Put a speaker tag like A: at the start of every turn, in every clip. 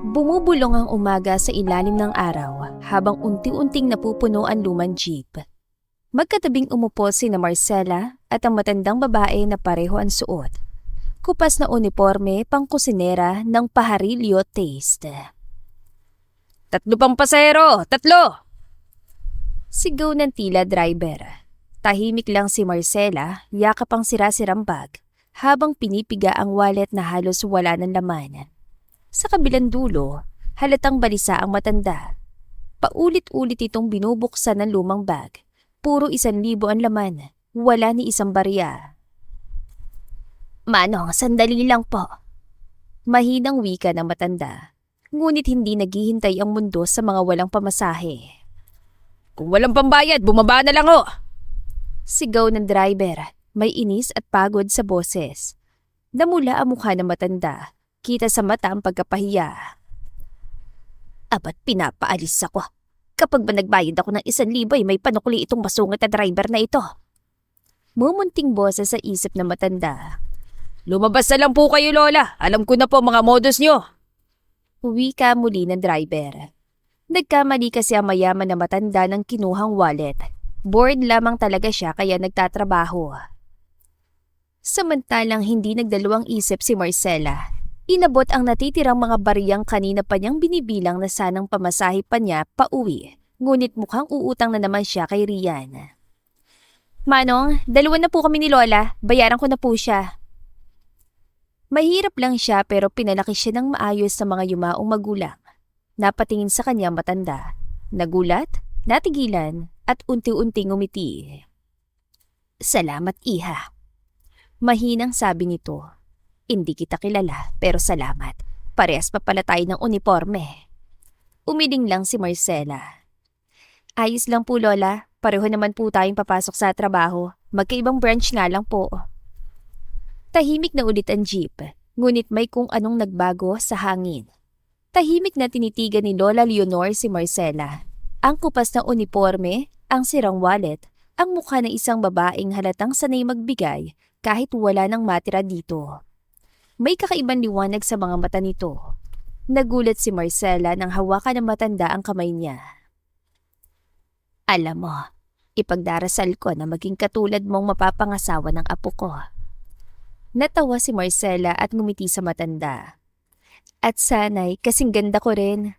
A: Bumubulong ang umaga sa ilalim ng araw habang unti-unting napupuno ang lumang jeep. Magkatabing umupo sina Marcela at ang matandang babae na pareho ang suot. Kupas na uniforme pang kusinera ng Pajarillo Taste. "Tatlo pang pasahero! Tatlo!" Sigaw ng tila driver. Tahimik lang si Marcela, yakap ang sira-sirang bag, habang pinipiga ang wallet na halos wala ng laman. Sa kabilang dulo, halatang balisa ang matanda. Paulit-ulit itong binubuksan ng lumang bag. Puro 1,000 ang laman, wala ni isang barya. "Manong, sandali lang po." Mahinang wika ng matanda. Ngunit hindi naghihintay ang mundo sa mga walang pamasahe. "Kung walang pambayad, bumaba na lang ho!" Sigaw ng driver, may inis at pagod sa boses. Namula ang mukha ng matanda, kita sa mata ang pagkapahiya. "Aba't pinapaalis ako. Kapag ba nagbayad ako ng 1,000 ay may panukli itong masungit na driver na ito." Mumunting boses sa isip ng matanda. "Lumabas na lang po kayo, Lola. Alam ko na po mga modus nyo." Wika muli ng driver. Nagkamali kasi ang mayaman na matanda ng kinuhang wallet. Bored lamang talaga siya kaya nagtatrabaho. Samantalang hindi nagdalawang isip si Marcela. Inabot ang natitirang mga bariyang kanina pa niyang binibilang na sanang pamasahe pa niya pauwi. Ngunit mukhang uutang na naman siya kay Rian. "Manong, 2 na po kami ni Lola. Bayaran ko na po siya." Mahirap lang siya pero pinalaki siya ng maayos sa mga yumaong magulang. Napatingin sa kanya matanda. Nagulat, natigilan, at unti-unting ngumiti. "Salamat, iha." Mahinang sabi nito. "Hindi kita kilala pero salamat. Parehas pa pala tayo ng uniforme." Umiling lang si Marcela. "Ayos lang po, Lola. Pareho naman po tayong papasok sa trabaho. Magkaibang branch nga lang po." Tahimik na ulit ang jeep, ngunit may kung anong nagbago sa hangin. Tahimik na tinitigan ni Lola Leonor si Marcela. Ang kupas na uniforme, ang sirang wallet, ang mukha ng isang babaeng halatang sanay magbigay kahit wala nang matira dito. May kakaibang liwanag sa mga mata nito. Nagulat si Marcela nang hawakan ng matanda ang kamay niya. "Alam mo, ipagdarasal ko na maging katulad mong mapapangasawa ng apo ko." Natawa si Marcela at ngumiti sa matanda. "At sana'y kasing ganda ko rin."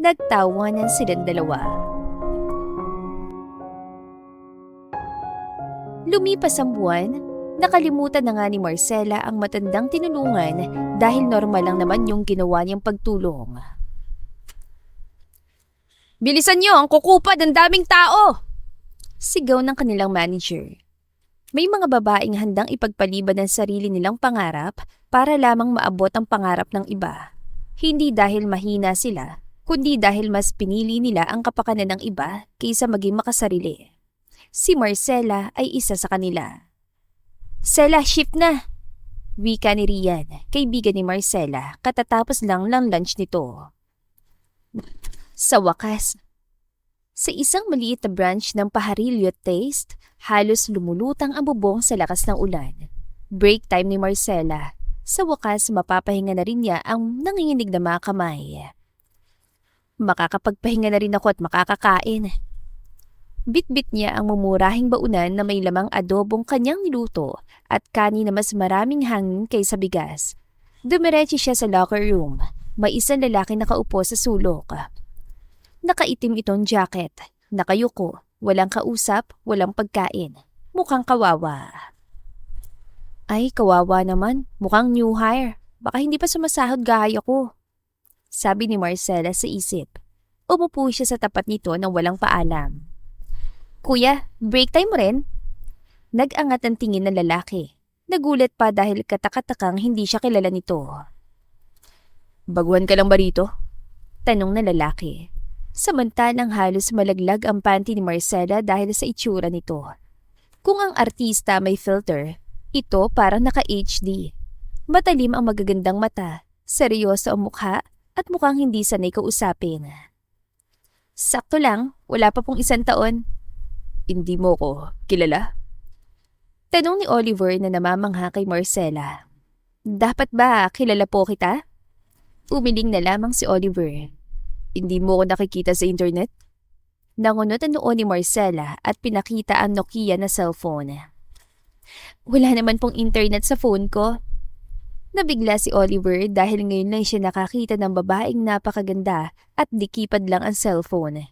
A: Nagtawanan silang dalawa. Lumipas ang buwan, nakalimutan na nga ni Marcela ang matandang tinulungan dahil normal lang naman yung ginawa niyang pagtulong. "Bilisan niyo, ang kukupad, ang daming tao!" Sigaw ng kanilang manager. May mga babaeng handang ipagpaliban ang sarili nilang pangarap para lamang maabot ang pangarap ng iba. Hindi dahil mahina sila, kundi dahil mas pinili nila ang kapakanan ng iba kaysa maging makasarili. Si Marcela ay isa sa kanila. "Sela, shift na!" Wika ni Rian, kaibigan ni Marcela, katatapos lang ng lunch nito. Sa wakas, sa isang maliit na branch ng Pajarillo Taste, halos lumulutang ang bubong sa lakas ng ulan. Break time ni Marcela. Sa wakas, mapapahinga na rin niya ang nanginginig na mga kamay. "Makakapagpahinga na rin ako at makakakain." Bit-bit niya ang mumurahing baunan na may lamang adobong kanyang niluto at kanin na mas maraming hangin kaysa bigas. Dumiretso siya sa locker room. May isang lalaki nakaupo sa sulok. Nakaitim itong jacket, nakayuko, walang kausap, walang pagkain. Mukhang kawawa. "Ay, kawawa naman. Mukhang new hire. Baka hindi pa sumasahod gaya ko," sabi ni Marcela sa isip. Umupo siya sa tapat nito nang walang paalam. "Kuya, break time mo rin?" Nag-angat ang tingin ng lalaki. Nagulat pa dahil katakatakang hindi siya kilala nito. "Baguhan ka lang ba rito?" tanong ng lalaki. Samantalang halos malaglag ang panty ni Marcela dahil sa itsura nito. Kung ang artista may filter, ito parang naka-HD. Matalim ang magagandang mata, seryoso ang mukha at mukhang hindi sanay kausapin. "Sakto lang, wala pa pong 1 taon." "Hindi mo ko kilala?" Tanong ni Oliver na namamangha kay Marcela. "Dapat ba kilala po kita?" Umiling na lamang si Oliver.
B: Hindi mo ko nakikita sa internet?
A: Nangunot ang noo ni Marcela at pinakita ang Nokia na cellphone. Wala naman pong internet sa phone ko. Nabigla si Oliver dahil ngayon lang siya nakakita ng babaeng napakaganda at dikipad lang ang cellphone.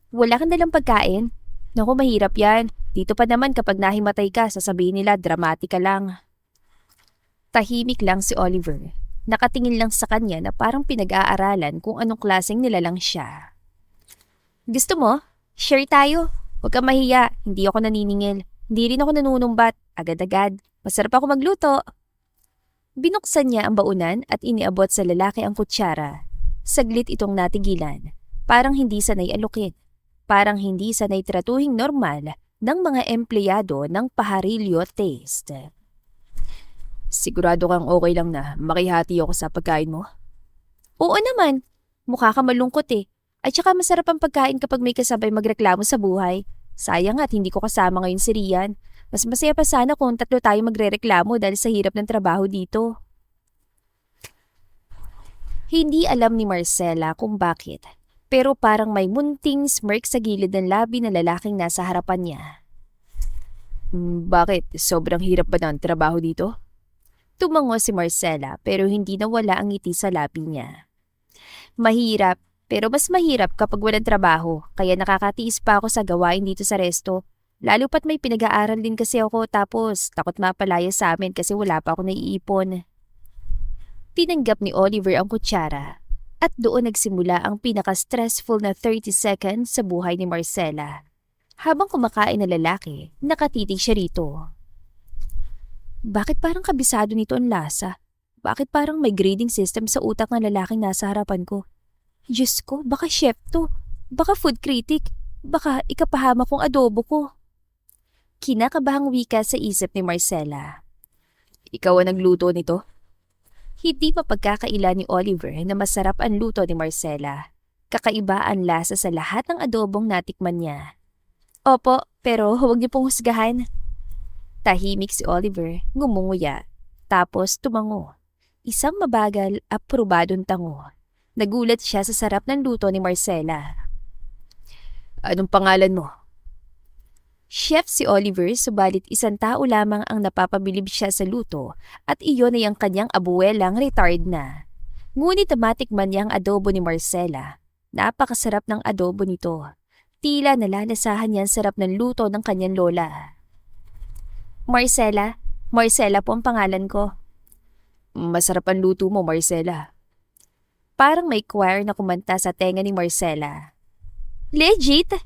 A: Wala kang dalang pagkain? Naku, mahirap yan. Dito pa naman kapag nahimatay ka, sasabihin nila dramatika lang. Tahimik lang si Oliver. Nakatingin lang sa kanya na parang pinag-aaralan kung anong klaseng nilalang siya. Gusto mo? Share tayo. Huwag kang mahiya. Hindi ako naniningil. Hindi rin ako nanunumbat. Agad-agad. Masarap ako magluto. Binuksan niya ang baunan at iniabot sa lalaki ang kutsara. Saglit itong natigilan. Parang hindi sanay alukin. Parang hindi sanay tratuhing normal ng mga empleyado ng Pajarillo Taste.
B: Sigurado kang okay lang na makihati ako sa pagkain mo?
A: Oo naman. Mukha ka malungkot eh. At saka masarap ang pagkain kapag may kasabay magreklamo sa buhay. Sayang at hindi ko kasama ngayon si Rian. Mas masaya pa sana kung tatlo tayo magrereklamo dahil sa hirap ng trabaho dito. Hindi alam ni Marcela kung bakit. Pero parang may munting smirk sa gilid ng labi ng lalaking nasa harapan niya.
B: Bakit? Sobrang hirap ba ng trabaho dito?
A: Tumango si Marcela pero hindi nawala ang ngiti sa labi niya. Mahirap, pero mas mahirap kapag walang trabaho, kaya nakakatiis pa ako sa gawain dito sa resto. Lalo pat may pinag-aaral din kasi ako tapos takot mapalaya sa amin kasi wala pa ako naiipon. Tinanggap ni Oliver ang kutsara at doon nagsimula ang pinaka-stressful na 30 seconds sa buhay ni Marcela. Habang kumakain na lalaki, nakatitig siya rito. Bakit parang kabisado nito ang lasa? Bakit parang may grading system sa utak ng lalaking nasa harapan ko? Diyos ko, baka chef to. Baka food critic. Baka ikapahama kong adobo ko. Kinakabahang wika sa isip ni Marcela.
B: Ikaw ang nagluto nito?
A: Hindi pa pagkakaila ni Oliver na masarap ang luto ni Marcela. Kakaiba ang lasa sa lahat ng adobong natikman niya. Opo, pero huwag niyo pong husgahan. Tahimik si Oliver, ngumunguya. Tapos tumango. Isang mabagal, aprobadong tango. Nagulat siya sa sarap ng luto ni Marcela.
B: Anong pangalan mo?
A: Chef si Oliver, subalit isang tao lamang ang napapabilib siya sa luto at iyon ay ang kanyang abuelang retired na. Ngunit matikman niya ang adobo ni Marcela. Napakasarap ng adobo nito. Tila nalalasahan niya ang sarap ng luto ng kanyang lola. Marcela? Marcela po ang pangalan ko.
B: Masarap ang luto mo, Marcela.
A: Parang may choir na kumanta sa tenga ni Marcela. Legit?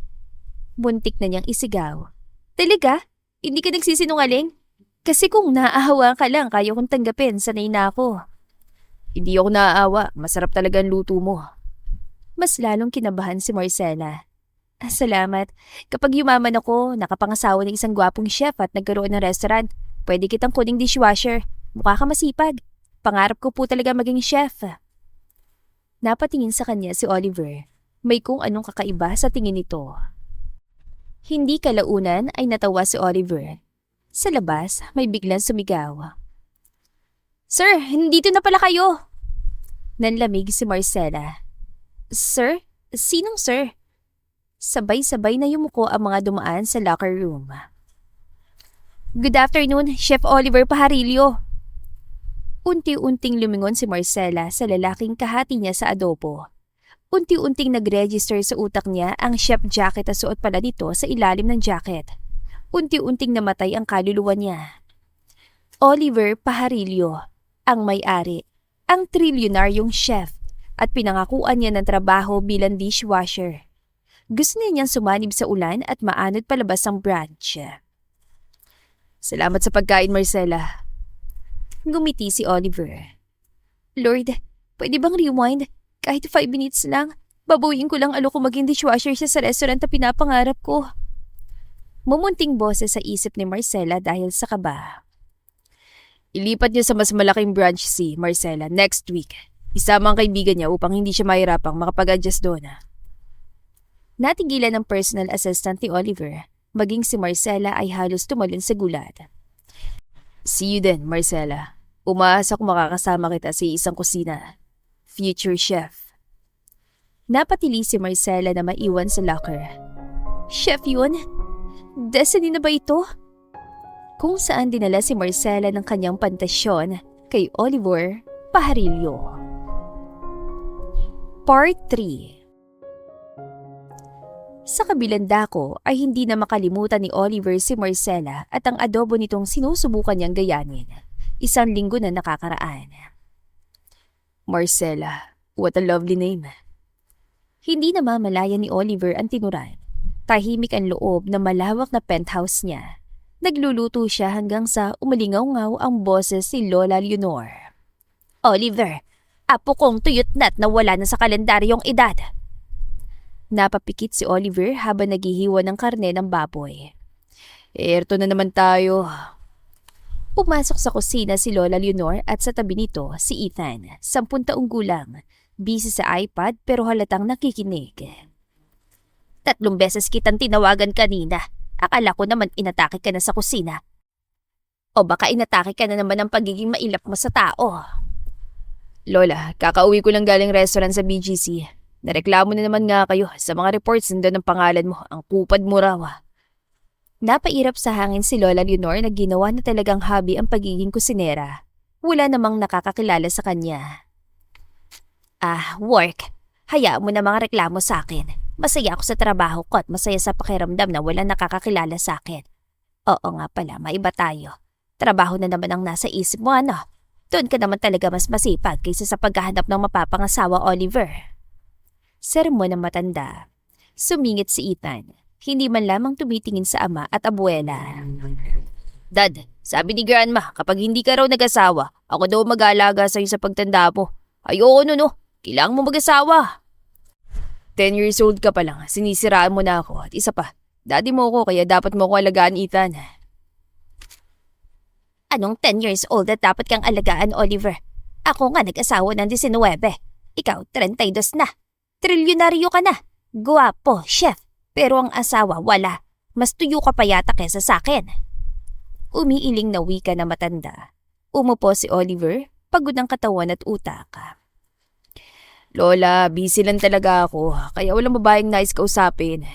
A: Buntik na niyang isigaw. Talaga? Hindi ka nagsisinungaling? Kasi kung naaawa ka lang, kaya kong tanggapin, sanay na ako.
B: Hindi ako naaawa, masarap talaga ang luto mo.
A: Mas lalong kinabahan si Marcela. Salamat. Kapag yumaman ako, nakapangasawa ng isang gwapong chef at nagkaroon ng restaurant, pwede kitang kuning dishwasher. Mukha ka masipag. Pangarap ko po talaga maging chef. Napatingin sa kanya si Oliver. May kung anong kakaiba sa tingin nito. Hindi kalaunan ay natawa si Oliver. Sa labas, may biglang sumigaw. Sir, nandito na pala kayo! Nanlamig si Marcela. Sir? Sinong sir? Sabay-sabay na yumuko ang mga dumaan sa locker room. Good afternoon, Chef Oliver Pajarillo. Unti-unting lumingon si Marcela sa lalaking kahati niya sa adobo. Unti-unting nag-register sa utak niya ang chef jacket na suot pala nito sa ilalim ng jacket. Unti-unting namatay ang kaluluwa niya. Oliver Pajarillo, ang may-ari, ang trilyonaryong chef at pinangakuan niya ng trabaho bilang dishwasher. Gusto niya niyang sumanib sa ulan at maanod palabas ang branch.
B: Salamat sa pagkain, Marcela.
A: Ngumiti si Oliver. Lord, pwede bang rewind? Kahit 5 minutes lang, babuyin ko lang ko maging dishwasher siya sa restaurant na pinapangarap ko. Mumunting boses sa isip ni Marcela dahil sa kaba.
B: Ilipat niya sa mas malaking branch si Marcela next week. Isama ang kaibigan niya upang hindi siya mahirapang makapag-adjust doon.
A: Natigilan ng personal assistant ni Oliver, maging si Marcela ay halos tumalon sa gulat.
B: See you then, Marcela. Umaasa kung makakasama kita sa isang kusina. future chef.
A: Napatili si Marcella na maiwan sa locker. Chef yun? Destiny na ba ito? Kung saan dinala si Marcella ng kanyang pantasyon kay Oliver Pajarillo. Part 3. Sa kabilang dako ay hindi na makalimutan ni Oliver si Marcella at ang adobo nitong sinusubukan niyang gayanin. 1 linggo na nakakaraan.
B: Marcella, what a lovely name.
A: Hindi na mamalaya ni Oliver ang tinuran. Tahimik ang loob na malawak na penthouse niya. Nagluluto siya hanggang sa umalingaw-ngaw ang boses si Lola Leonor. Oliver, apo kong tuyot-nat na wala na sa kalendaryong edad. Napapikit si Oliver habang naghihiwa ng karne ng baboy.
B: Erto na naman tayo.
A: Pumasok sa kusina si Lola Leonor at sa tabi nito si Ethan, 10 taong gulang. Busy sa iPad pero halatang nakikinig. 3 beses kitang tinawagan kanina. Akala ko naman inatake ka na sa kusina. O baka inatake ka na naman ng pagiging mailap mo sa tao.
B: Lola, kakauwi ko lang galing restaurant sa BGC. Nareklamo na naman nga kayo sa mga reports nandun ng pangalan mo. Ang kupad mo raw.
A: Napairap sa hangin si Lola Leonor na ginawa na talagang hobby ang pagiging kusinera. Wala namang nakakakilala sa kanya. Work. Hayaan mo na mga reklamo sa akin. Masaya ako sa trabaho ko at masaya sa pakiramdam na wala nakakakilala sa akin. Oo nga pala, maiba tayo. Trabaho na naman ang nasa isip mo, ano? Doon ka naman talaga mas masipag kaysa sa paghahanap ng mapapangasawa, Oliver. Sermon ng matanda. Sumingit si Ethan. Hindi man lamang tumitingin sa ama at abuela.
B: Dad, sabi ni Grandma, kapag hindi ka raw nag-asawa, ako daw mag-aalaga sa'yo sa pagtanda mo. Ayoko no. Kailangan mo mag-asawa. 10 years old ka pa lang, sinisiraan mo na ako. At isa pa, daddy mo ako kaya dapat mo ako alagaan, Ethan.
A: Anong 10 years old at dapat kang alagaan, Oliver? Ako nga nag-asawa ng 19. Ikaw, 32 na. Trilyonaryo ka na. Guwapo, chef. Pero ang asawa, wala. Mas tuyo ka pa yata kesa sa akin. Umiiling na wika na matanda. Umupo si Oliver, pagod ang katawan at utak.
B: Lola, busy lang talaga ako, kaya walang babaeng nais kausapin.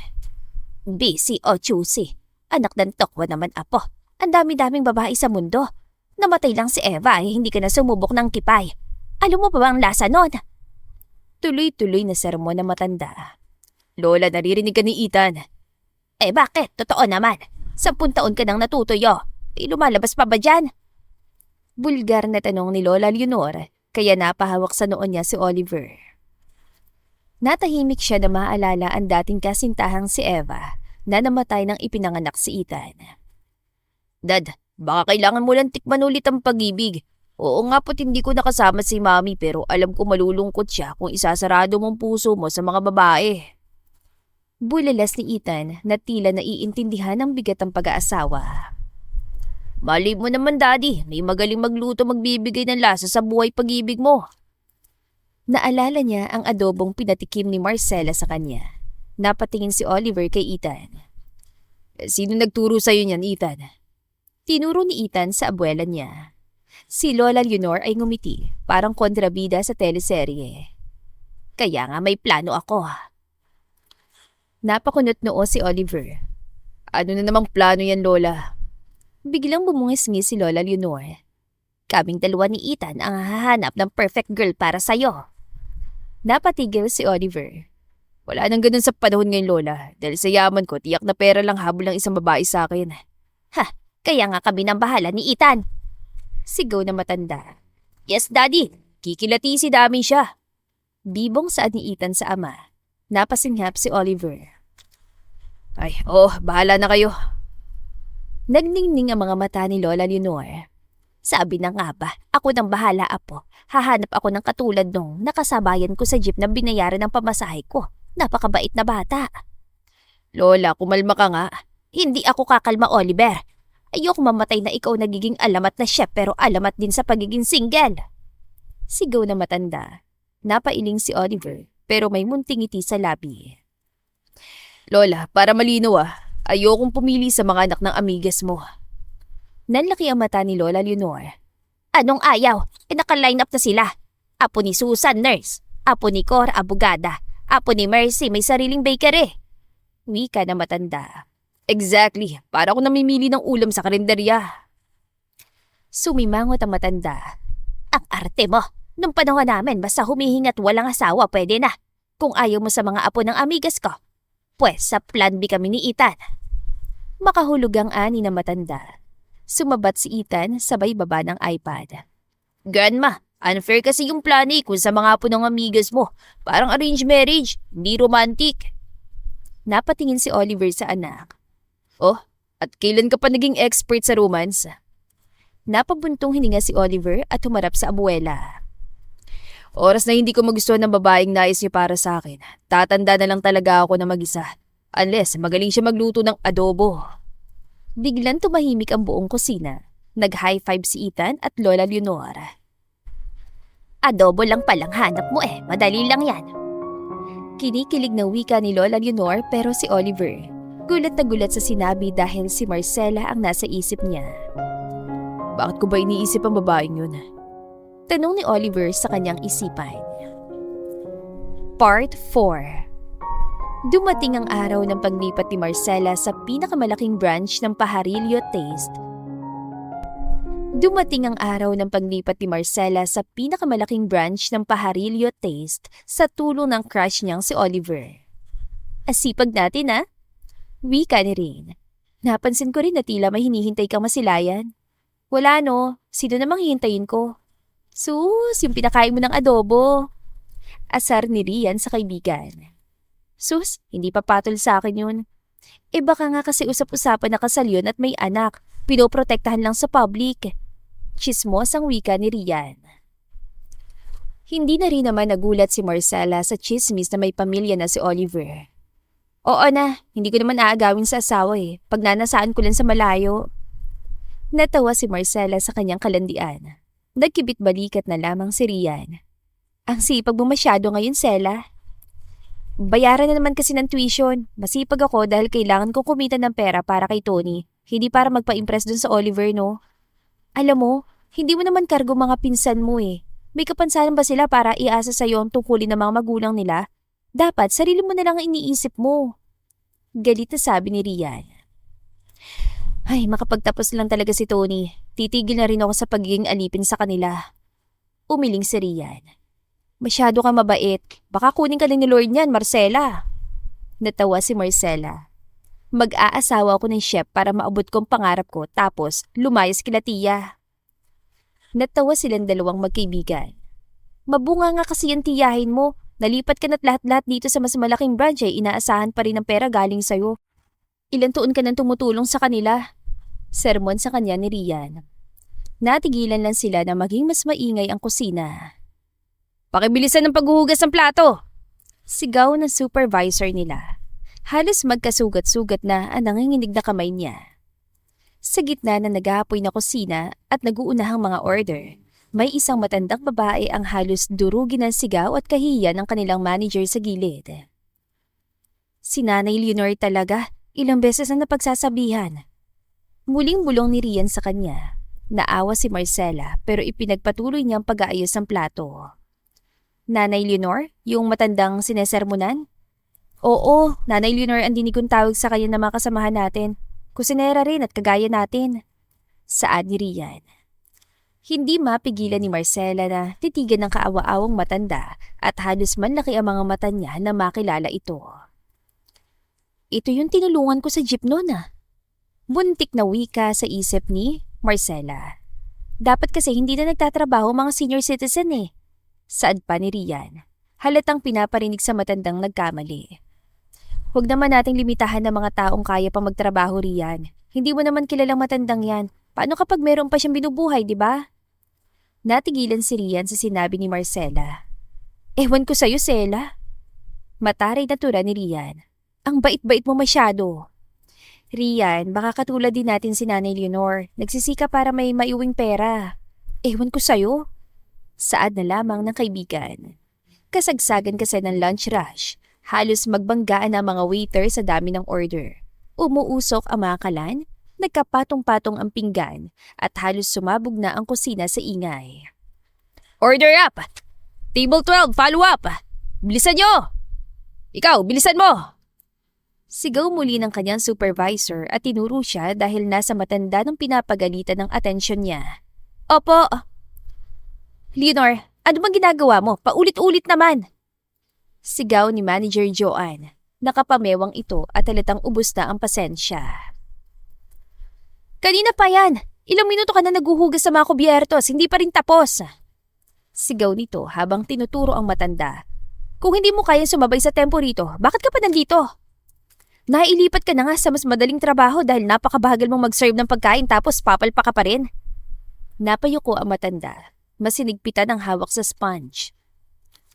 A: Busy o choosy? Anak ng tokwa naman, apo. Ang dami-daming babae sa mundo. Namatay lang si Eva hindi ka na sumubok ng kipay. Alam mo pa ba ang lasa nun? Tuloy-tuloy na sermon na matanda.
B: Lola, naririnig ka ni Ethan.
A: Bakit? Totoo naman. 10 taon ka nang natutuyo. Lumalabas pa ba dyan? Bulgar na tanong ni Lola Leonor, kaya napahawak sa noon niya si Oliver. Natahimik siya na maalala ang dating kasintahang si Eva na namatay nang ipinanganak si Ethan.
B: Dad, baka kailangan mo lang tikman ulit ang pag-ibig. Oo nga po't hindi ko nakasama si Mami pero alam ko malulungkot siya kung isasarado mong puso mo sa mga babae.
A: Bulalas ni Ethan na tila naiintindihan ng bigat ng pag-aasawa.
B: Mali mo naman, Daddy. May magaling magluto magbibigay ng lasa sa buhay pag-ibig mo.
A: Naalala niya ang adobong pinatikim ni Marcella sa kanya. Napatingin si Oliver kay Ethan.
B: Sino nagturo sa'yo niyan, Ethan?
A: Tinuro ni Ethan sa abuela niya. Si Lola Leonor ay ngumiti, parang kontrabida sa teleserye. Kaya nga may plano ako. Napakunot noo si Oliver.
B: Ano na namang plano yan, Lola?
A: Biglang bumungis-ngis si Lola Leonor. Kaming dalawa ni Ethan ang hahanap ng perfect girl para sa'yo. Napatigil si Oliver.
B: Wala nang ganun sa panahon ngayon, Lola. Dahil sa yaman ko, tiyak na pera lang habol ng isang babae sa akin.
A: Kaya nga kami ng bahala ni Ethan. Sigaw na matanda.
B: Yes, Daddy. Kikilatisi namin siya.
A: Bibong saad ni Ethan sa ama. Napasinghap si Oliver.
B: Ay, bahala na kayo.
A: Nagningning ang mga mata ni Lola Leonor. Sabi na nga ba, ako nang bahala, apo. Hahanap ako ng katulad nung nakasabayan ko sa jeep na binayaran ng pamasahe ko. Napakabait na bata.
B: Lola, kumalma ka nga.
A: Hindi ako kakalma, Oliver. Ayoko mamatay na ikaw nagiging alamat na chef pero alamat din sa pagiging single. Sigaw na matanda. Napailing si Oliver pero may munting ngiti sa labi.
B: Lola, para malinaw ayokong pumili sa mga anak ng amigas mo.
A: Nanlaki ang mata ni Lola Leonor. Anong ayaw? Naka-line up na sila. Apo ni Susan, nurse. Apo ni Cor, abogada. Apo ni Mercy, may sariling bakery. Wika na matanda.
B: Exactly, para ako namimili ng ulam sa karinderya.
A: Sumimangot ang matanda. Ang arte mo. Nung panahon namin, basta humihingi at walang asawa, pwede na. Kung ayaw mo sa mga apo ng amigas ko, pues sa plan B kami ni Ethan. Makahulog ang ani na matanda. Sumabat si Ethan sabay baba ng iPad.
B: Grandma, unfair kasi yung plan kung sa mga apo ng amigas mo. Parang arranged marriage, hindi romantic.
A: Napatingin si Oliver sa anak.
B: Oh, at kailan ka pa naging expert sa romance?
A: Napabuntong hininga si Oliver at humarap sa abuela.
B: Oras na hindi ko magustuhan ng babaeng nais niya para sa akin. Tatanda na lang talaga ako na mag-isa. Unless magaling siya magluto ng adobo.
A: Biglang tumahimik ang buong kusina. Nag-high five si Ethan at Lola Leonor. Adobo lang palang hanap mo madali lang yan. Kinikilig na wika ni Lola Leonor pero si Oliver. Gulat na gulat sa sinabi dahil si Marcela ang nasa isip niya.
B: Bakit ko ba iniisip ang babaeng yun?
A: Tanong ni Oliver sa kanyang isipan. Part 4. Dumating ang araw ng paglipat ni Marcela sa pinakamalaking branch ng Pajarillo Taste. Sa tulong ng crush niyang si Oliver. Asipag natin Wika ni Rain. Napansin ko rin na tila may hinihintay kang masilayan. Wala no, sino namang hihintayin ko? Sus, yung pinakain mo ng adobo. Asar ni Rian sa kaibigan. Sus, hindi pa patol sa akin yun. Baka nga kasi usap-usapan na kasal yun at may anak. Pinoprotektahan lang sa public. Chismos ang wika ni Rian. Hindi na rin naman nagulat si Marcela sa chismis na may pamilya na si Oliver. Oo na, hindi ko naman aagawin sa asawa Pag nanasaan ko lang sa malayo. Natawa si Marcela sa kanyang kalandian. Nagkibit balikat na lamang si Rian. Ang sipag mo masyado ngayon, Sela. Bayaran na naman kasi ng tuition. Masipag ako dahil kailangan kong kumita ng pera para kay Tony. Hindi para magpa-impress dun sa Oliver, no? Alam mo, hindi mo naman kargo mga pinsan mo May kapansanan ba sila para iasa sa'yo ang tungkulin ng mga magulang nila? Dapat sarili mo na lang ang iniisip mo. Galit na sabi ni Rian. Ay, makapagtapos lang talaga si Tony. Titigil na rin ako sa pagiging alipin sa kanila. Umiling si Rian. Masyado kang mabait. Baka kunin ka lang ni Lord niyan, Marcela. Natawa si Marcela. Mag-aasawa ako ng chef para maabot kong pangarap ko tapos lumayas kila tiya. Natawa silang dalawang magkaibigan. Mabunga nga kasi yung tiyahin mo. Nalipat ka na't lahat-lahat dito sa mas malaking branch inaasahan pa rin ng pera galing sa'yo. Ilang taon ka nang tumutulong sa kanila. Sermon sa kanya ni Rian. Natigilan lang sila na maging mas maingay ang kusina.
B: Pakibilisan ng paghuhugas ng plato!
A: Sigaw ng supervisor nila. Halos magkasugat-sugat na ang nanginginig na kamay niya. Sa gitna na nag-aapoy na kusina at naguunahang mga order, may isang matandang babae ang halos durugin ng sigaw at kahihiyan ng kanilang manager sa gilid. Si Nanay Leonor talaga, ilang beses na napagsasabihan. Muling bulong ni Rian sa kanya. Naawa si Marcela pero ipinagpatuloy niyang pag-aayos ng plato. Nanay Leonor, yung matandang sinesermonan? Oo, Nanay Leonor ang dinig kong tawag sa kanya ng mga kasamahan natin. Kusinera rin at kagaya natin. Saad ni Rian. Hindi mapigilan ni Marcela na titigan ng kaawa-awang matanda at halos manlaki ang mga mata niya na makilala ito. Ito yung tinulungan ko sa jeep noon Buntik na wika sa isip ni Marcela. Dapat kasi hindi na nagtatrabaho mga senior citizen Saad pa ni Rian. Halatang pinaparinig sa matandang nagkamali. Huwag naman nating limitahan ng mga taong kaya pa magtrabaho, Rian. Hindi mo naman kilalang matandang yan. Paano kapag meron pa siyang binubuhay, di ba? Natigilan si Rian sa sinabi ni Marcela. Ewan ko sa'yo, Sela. Mataray na tura ni Rian. Ang bait-bait mo masyado. Rian, baka katulad din natin si Nanay Leonor. Nagsisika para may maiuwing pera. Ewan ko sa'yo. Saad na lamang ng kaibigan. Kasagsagan kasi ng lunch rush. Halos magbanggaan ang mga waiter sa dami ng order. Umuusok ang mga kalan, nagkapatong-patong ang pinggan, at halos sumabog na ang kusina sa ingay.
B: Order up! Table 12, follow up! Bilisan nyo! Ikaw, bilisan mo!
A: Sigaw muli ng kanyang supervisor at tinuro siya dahil nasa matanda ng pinapagalitan ng atensyon niya. Opo. Leonor, ano bang ginagawa mo? Paulit-ulit naman. Sigaw ni Manager Joanne. Nakapamewang ito at halatang ubos na ang pasensya. Kanina pa yan. Ilang minuto ka na naguhugas sa mga kubyertos, hindi pa rin tapos. Sigaw nito habang tinuturo ang matanda. Kung hindi mo kayang sumabay sa tempo rito, bakit ka pa nandito? Nailipat ka na nga sa mas madaling trabaho dahil napakabagal mong mag-serve ng pagkain tapos papalpa ka pa rin. Napayuko ang matanda. Masinigpitan ang hawak sa sponge.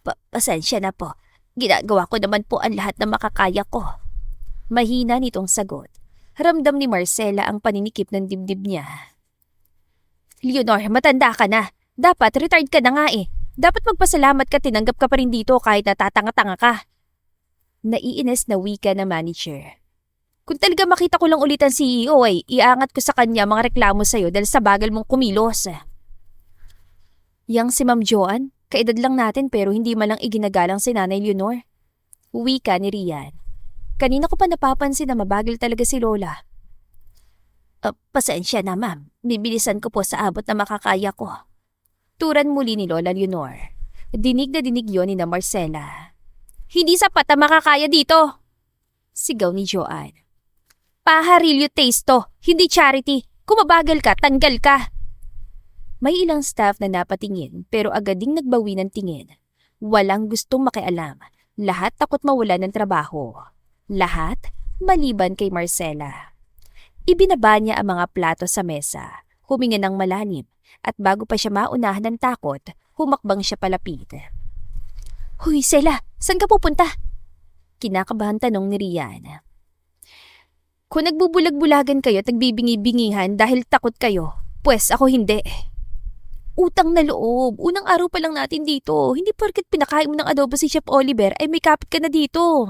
A: Pasensya na po. Ginagawa ko naman po ang lahat na makakaya ko. Mahina nitong sagot. Ramdam ni Marcela ang paninikip ng dibdib niya. Leonor, matanda ka na. Dapat retired ka na nga eh. Dapat magpasalamat ka tinanggap ka pa rin dito kahit natatanga-tanga ka. Naiinis na wika na manager. Kung talaga makita ko lang ulit ang CEO ay iangat ko sa kanya mga reklamo sa'yo dahil sa bagal mong kumilos. Yang si Ma'am Joanne, kaedad lang natin pero hindi man lang iginagalang si Nanay Leonor. Wika ni Rian. Kanina ko pa napapansin na mabagal talaga si Lola. Pasensya na ma'am, bibilisan ko po sa abot na makakaya ko. Turan muli ni Lola Leonor. Dinig na dinig yun ni na Marcela. Hindi sapat na makakaya dito. Sigaw ni Joanne. Paharilyo taste to, hindi charity. Kung mabagal ka, tanggal ka. May ilang staff na napatingin pero agad ding nagbawi ng tingin. Walang gustong makialam. Lahat takot mawalan ng trabaho. Lahat maliban kay Marcela. Ibinaba niya ang mga plato sa mesa. Huminga ng malalim at bago pa siya maunahan ng takot, humakbang siya palapit. Huy, Sela, saan ka pupunta? Kinakabahan tanong ni Rian. Kung nagbubulag-bulagan kayo at nagbibingi-bingihan dahil takot kayo, pues ako hindi. Utang na loob, unang araw pa lang natin dito. Hindi porket pinakain mo ng adobo si Chef Oliver ay may kapit ka na dito.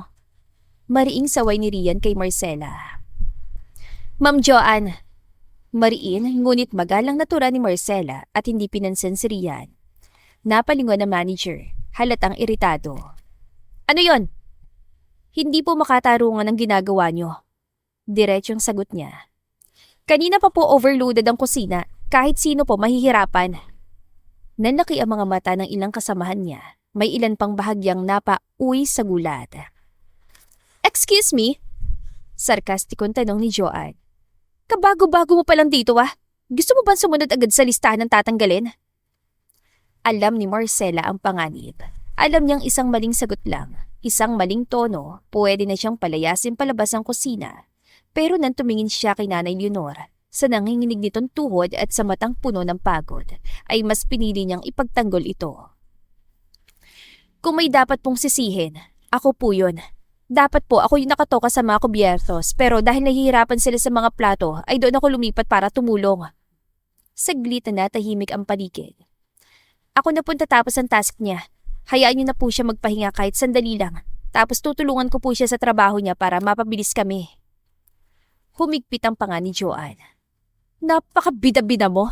A: Mariing saway ni Rian kay Marcela. Ma'am Joanne. Mariin, ngunit magalang natura ni Marcela at hindi pinansin si Rian. Napalingon na manager. Halatang iritado. Ano yon? Hindi po makatarungan ang ginagawa nyo. Diretsyong sagot niya. Kanina pa po overloaded ang kusina. Kahit sino po mahihirapan. Nanlaki ang mga mata ng ilang kasamahan niya. May ilan pang bahagyang napauwi sa gulat. Excuse me? Sarkastikong tanong ni Joanne. Kabago-bago mo palang dito Gusto mo bang sumunod agad sa listahan ng tatanggalin? Alam ni Marcela ang panganib. Alam niyang isang maling sagot lang, isang maling tono, pwede na siyang palayasin palabas ang kusina. Pero nang tumingin siya kay Nanay Leonor, sa nanginginig nitong tuhod at sa matang puno ng pagod, ay mas pinili niyang ipagtanggol ito. Kung may dapat pong sisihin, ako po yun. Dapat po ako yung nakatoka sa mga kubyertos, pero dahil nahihirapan sila sa mga plato, ay doon ako lumipat para tumulong. Saglit na natahimik ang paligid. Ako na po tatapos ang task niya. Hayaan niyo na po siya magpahinga kahit sandali lang. Tapos tutulungan ko po siya sa trabaho niya para mapabilis kami. Humigpit ang panga ni Joanne. Napakabida-bida mo.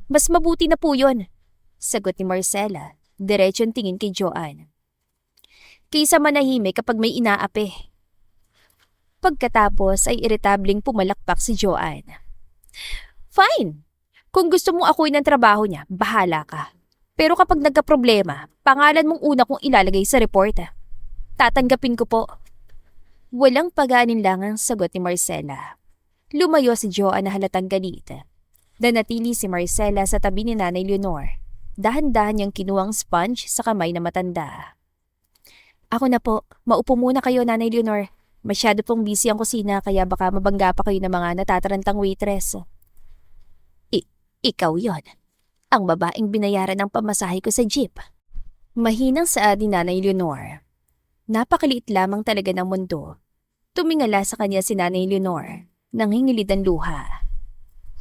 A: Mas mabuti na po yun. Sagot ni Marcela. Diretsyon tingin kay Joanne. Kaysa manahimik kapag may inaapi. Pagkatapos ay iritabling pumalakpak si Joanne. Fine. Kung gusto mong akuin ang trabaho niya, bahala ka. Pero kapag nagka-problema, pangalan mong una kong ilalagay sa report. Tatanggapin ko po. Walang pag-aalinlangang sagot ni Marcela. Lumayo si Joanne na halatang galit. Nanatili si Marcela sa tabi ni Nanay Leonor. Dahan-dahan niyang kinuwang sponge sa kamay na matanda. Ako na po, maupo muna kayo Nanay Leonor. Masyado pong busy ang kusina kaya baka mabangga pa kayo ng mga natatarantang waitress. Ikaw yon. Ang babaeng binayaran ng pamasahe ko sa jeep. Mahinang saad ni Nanay Leonor. Napakaliit lamang talaga ng mundo. Tumingala sa kanya si Nanay Leonor. Nanghingilid ang luha.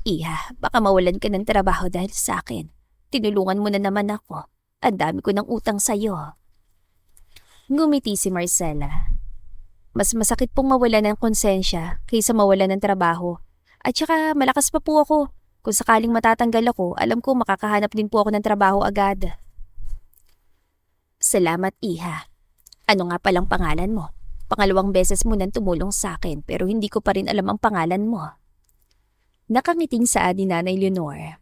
A: Iha, baka mawalan ka ng trabaho dahil sa akin. Tinulungan mo na naman ako. Ang dami ko ng utang sa'yo. Ngumiti si Marcela. Mas masakit pong mawalan ng konsensya kaysa mawalan ng trabaho. At saka malakas pa po ako. Kung sakaling matatanggal ako, alam ko makakahanap din po ako ng trabaho agad. Salamat, Iha. Ano nga palang pangalan mo? Pangalawang beses mo nang tumulong sa akin pero hindi ko pa rin alam ang pangalan mo. Nakangiting saad ni Nanay Leonor.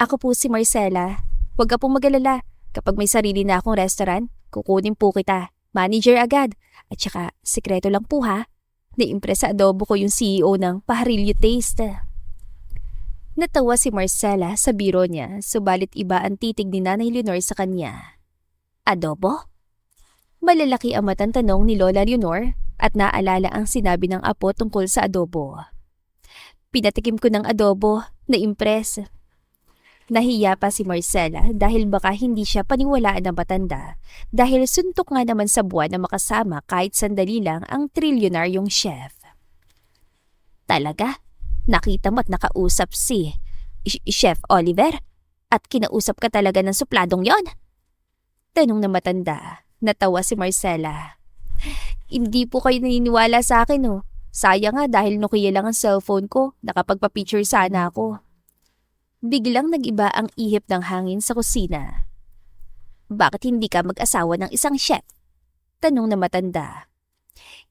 A: Ako po si Marcela. Huwag ka pong mag-alala. Kapag may sarili na akong restaurant, kukunin po kita. Manager agad. At saka, sekreto lang po ha. Na-impress sa adobo ko yung CEO ng Pajarillo Taste. Natawa si Marcela sa biro niya, subalit iba ang titig ni Nanay Leonor sa kanya. Adobo? Malalaki ang matang tanong ni Lola Leonor at naalala ang sinabi ng apo tungkol sa adobo. Pinatikim ko ng adobo, na-impress. Nahiya pa si Marcela dahil baka hindi siya paniwalaan ng matanda dahil suntok nga naman sa buwan na makasama kahit sandali lang ang trilyonaryong chef. Talaga? Nakita mo't nakausap si Chef Oliver? At kinausap ka talaga ng supladong yon? Tanong na matanda. Natawa si Marcela. Hindi po kayo naniniwala sa akin oh. Sayang nga dahil Nokia lang ang cellphone ko, nakapagpa-picture sana ako. Biglang nag-iba ang ihip ng hangin sa kusina. Bakit hindi ka mag-asawa ng isang chef? Tanong na matanda.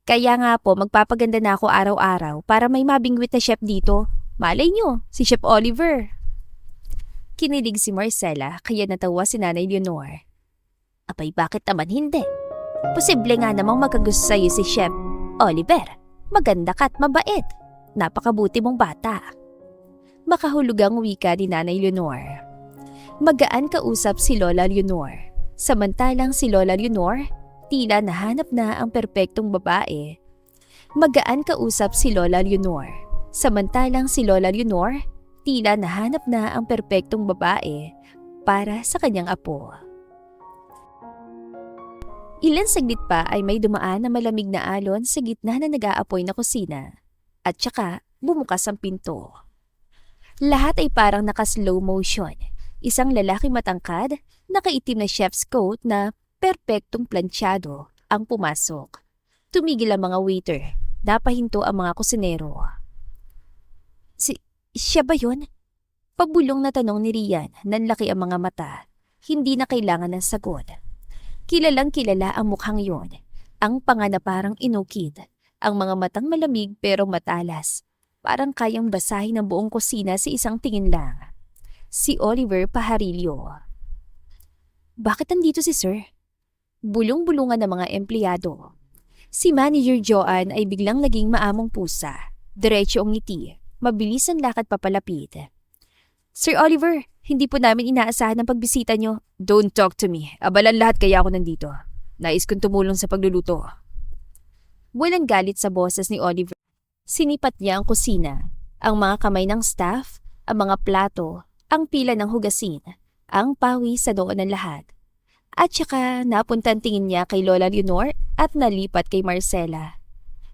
A: Kaya nga po magpapaganda na ako araw-araw para may mabingwit na chef dito. Malay nyo, si Chef Oliver. Kinilig si Marcela kaya natawa si Nanay Leonor. Abay bakit naman hindi? Posible nga namang magkagusto sa'yo si Chef Oliver. Maganda ka at mabait. Napakabuti mong bata. Makahulugang wika ni Nanay Leonor. Magaan kausap si Lola Leonor. Samantalang si Lola Leonor, tila nahanap na ang perpektong babae. Magaan kausap si Lola Leonor. Samantalang si Lola Leonor, tila nahanap na ang perpektong babae para sa kanyang apo. Ilan saglit pa ay may dumaan na malamig na alon sa gitna na nag-aapoy na kusina. At saka bumukas ang pinto. Lahat ay parang naka-slow motion. Isang lalaki matangkad, nakaitim na chef's coat na perpektong planchado ang pumasok. Tumigil ang mga waiter. Napahinto ang mga kusinero. Siya ba yun? Pagbulong na tanong ni Rian, nanlaki ang mga mata. Hindi na kailangan ng sagot. Kilalang kilala ang mukhang yon. Ang panga na parang inukid. Ang mga matang malamig pero matalas. Parang kayang basahin ang buong kusina sa isang tingin lang. Si Oliver Pajarillo. Bakit andito si Sir? Bulong-bulungan ng mga empleyado. Si Manager Joanne ay biglang naging maamong pusa. Diretso ang ngiti. Mabilis ang lakad papalapit. Sir Oliver, hindi po namin inaasahan ang pagbisita nyo. Don't talk to me. Abalan lahat kaya ako nandito. Nais kong tumulong sa pagluluto. Walang galit sa boses ni Oliver. Sinipat niya ang kusina, ang mga kamay ng staff, ang mga plato, ang pila ng hugasin, ang pawi sa doon ng lahat. At saka napunta ang tingin niya kay Lola Leonor at nalipat kay Marcela.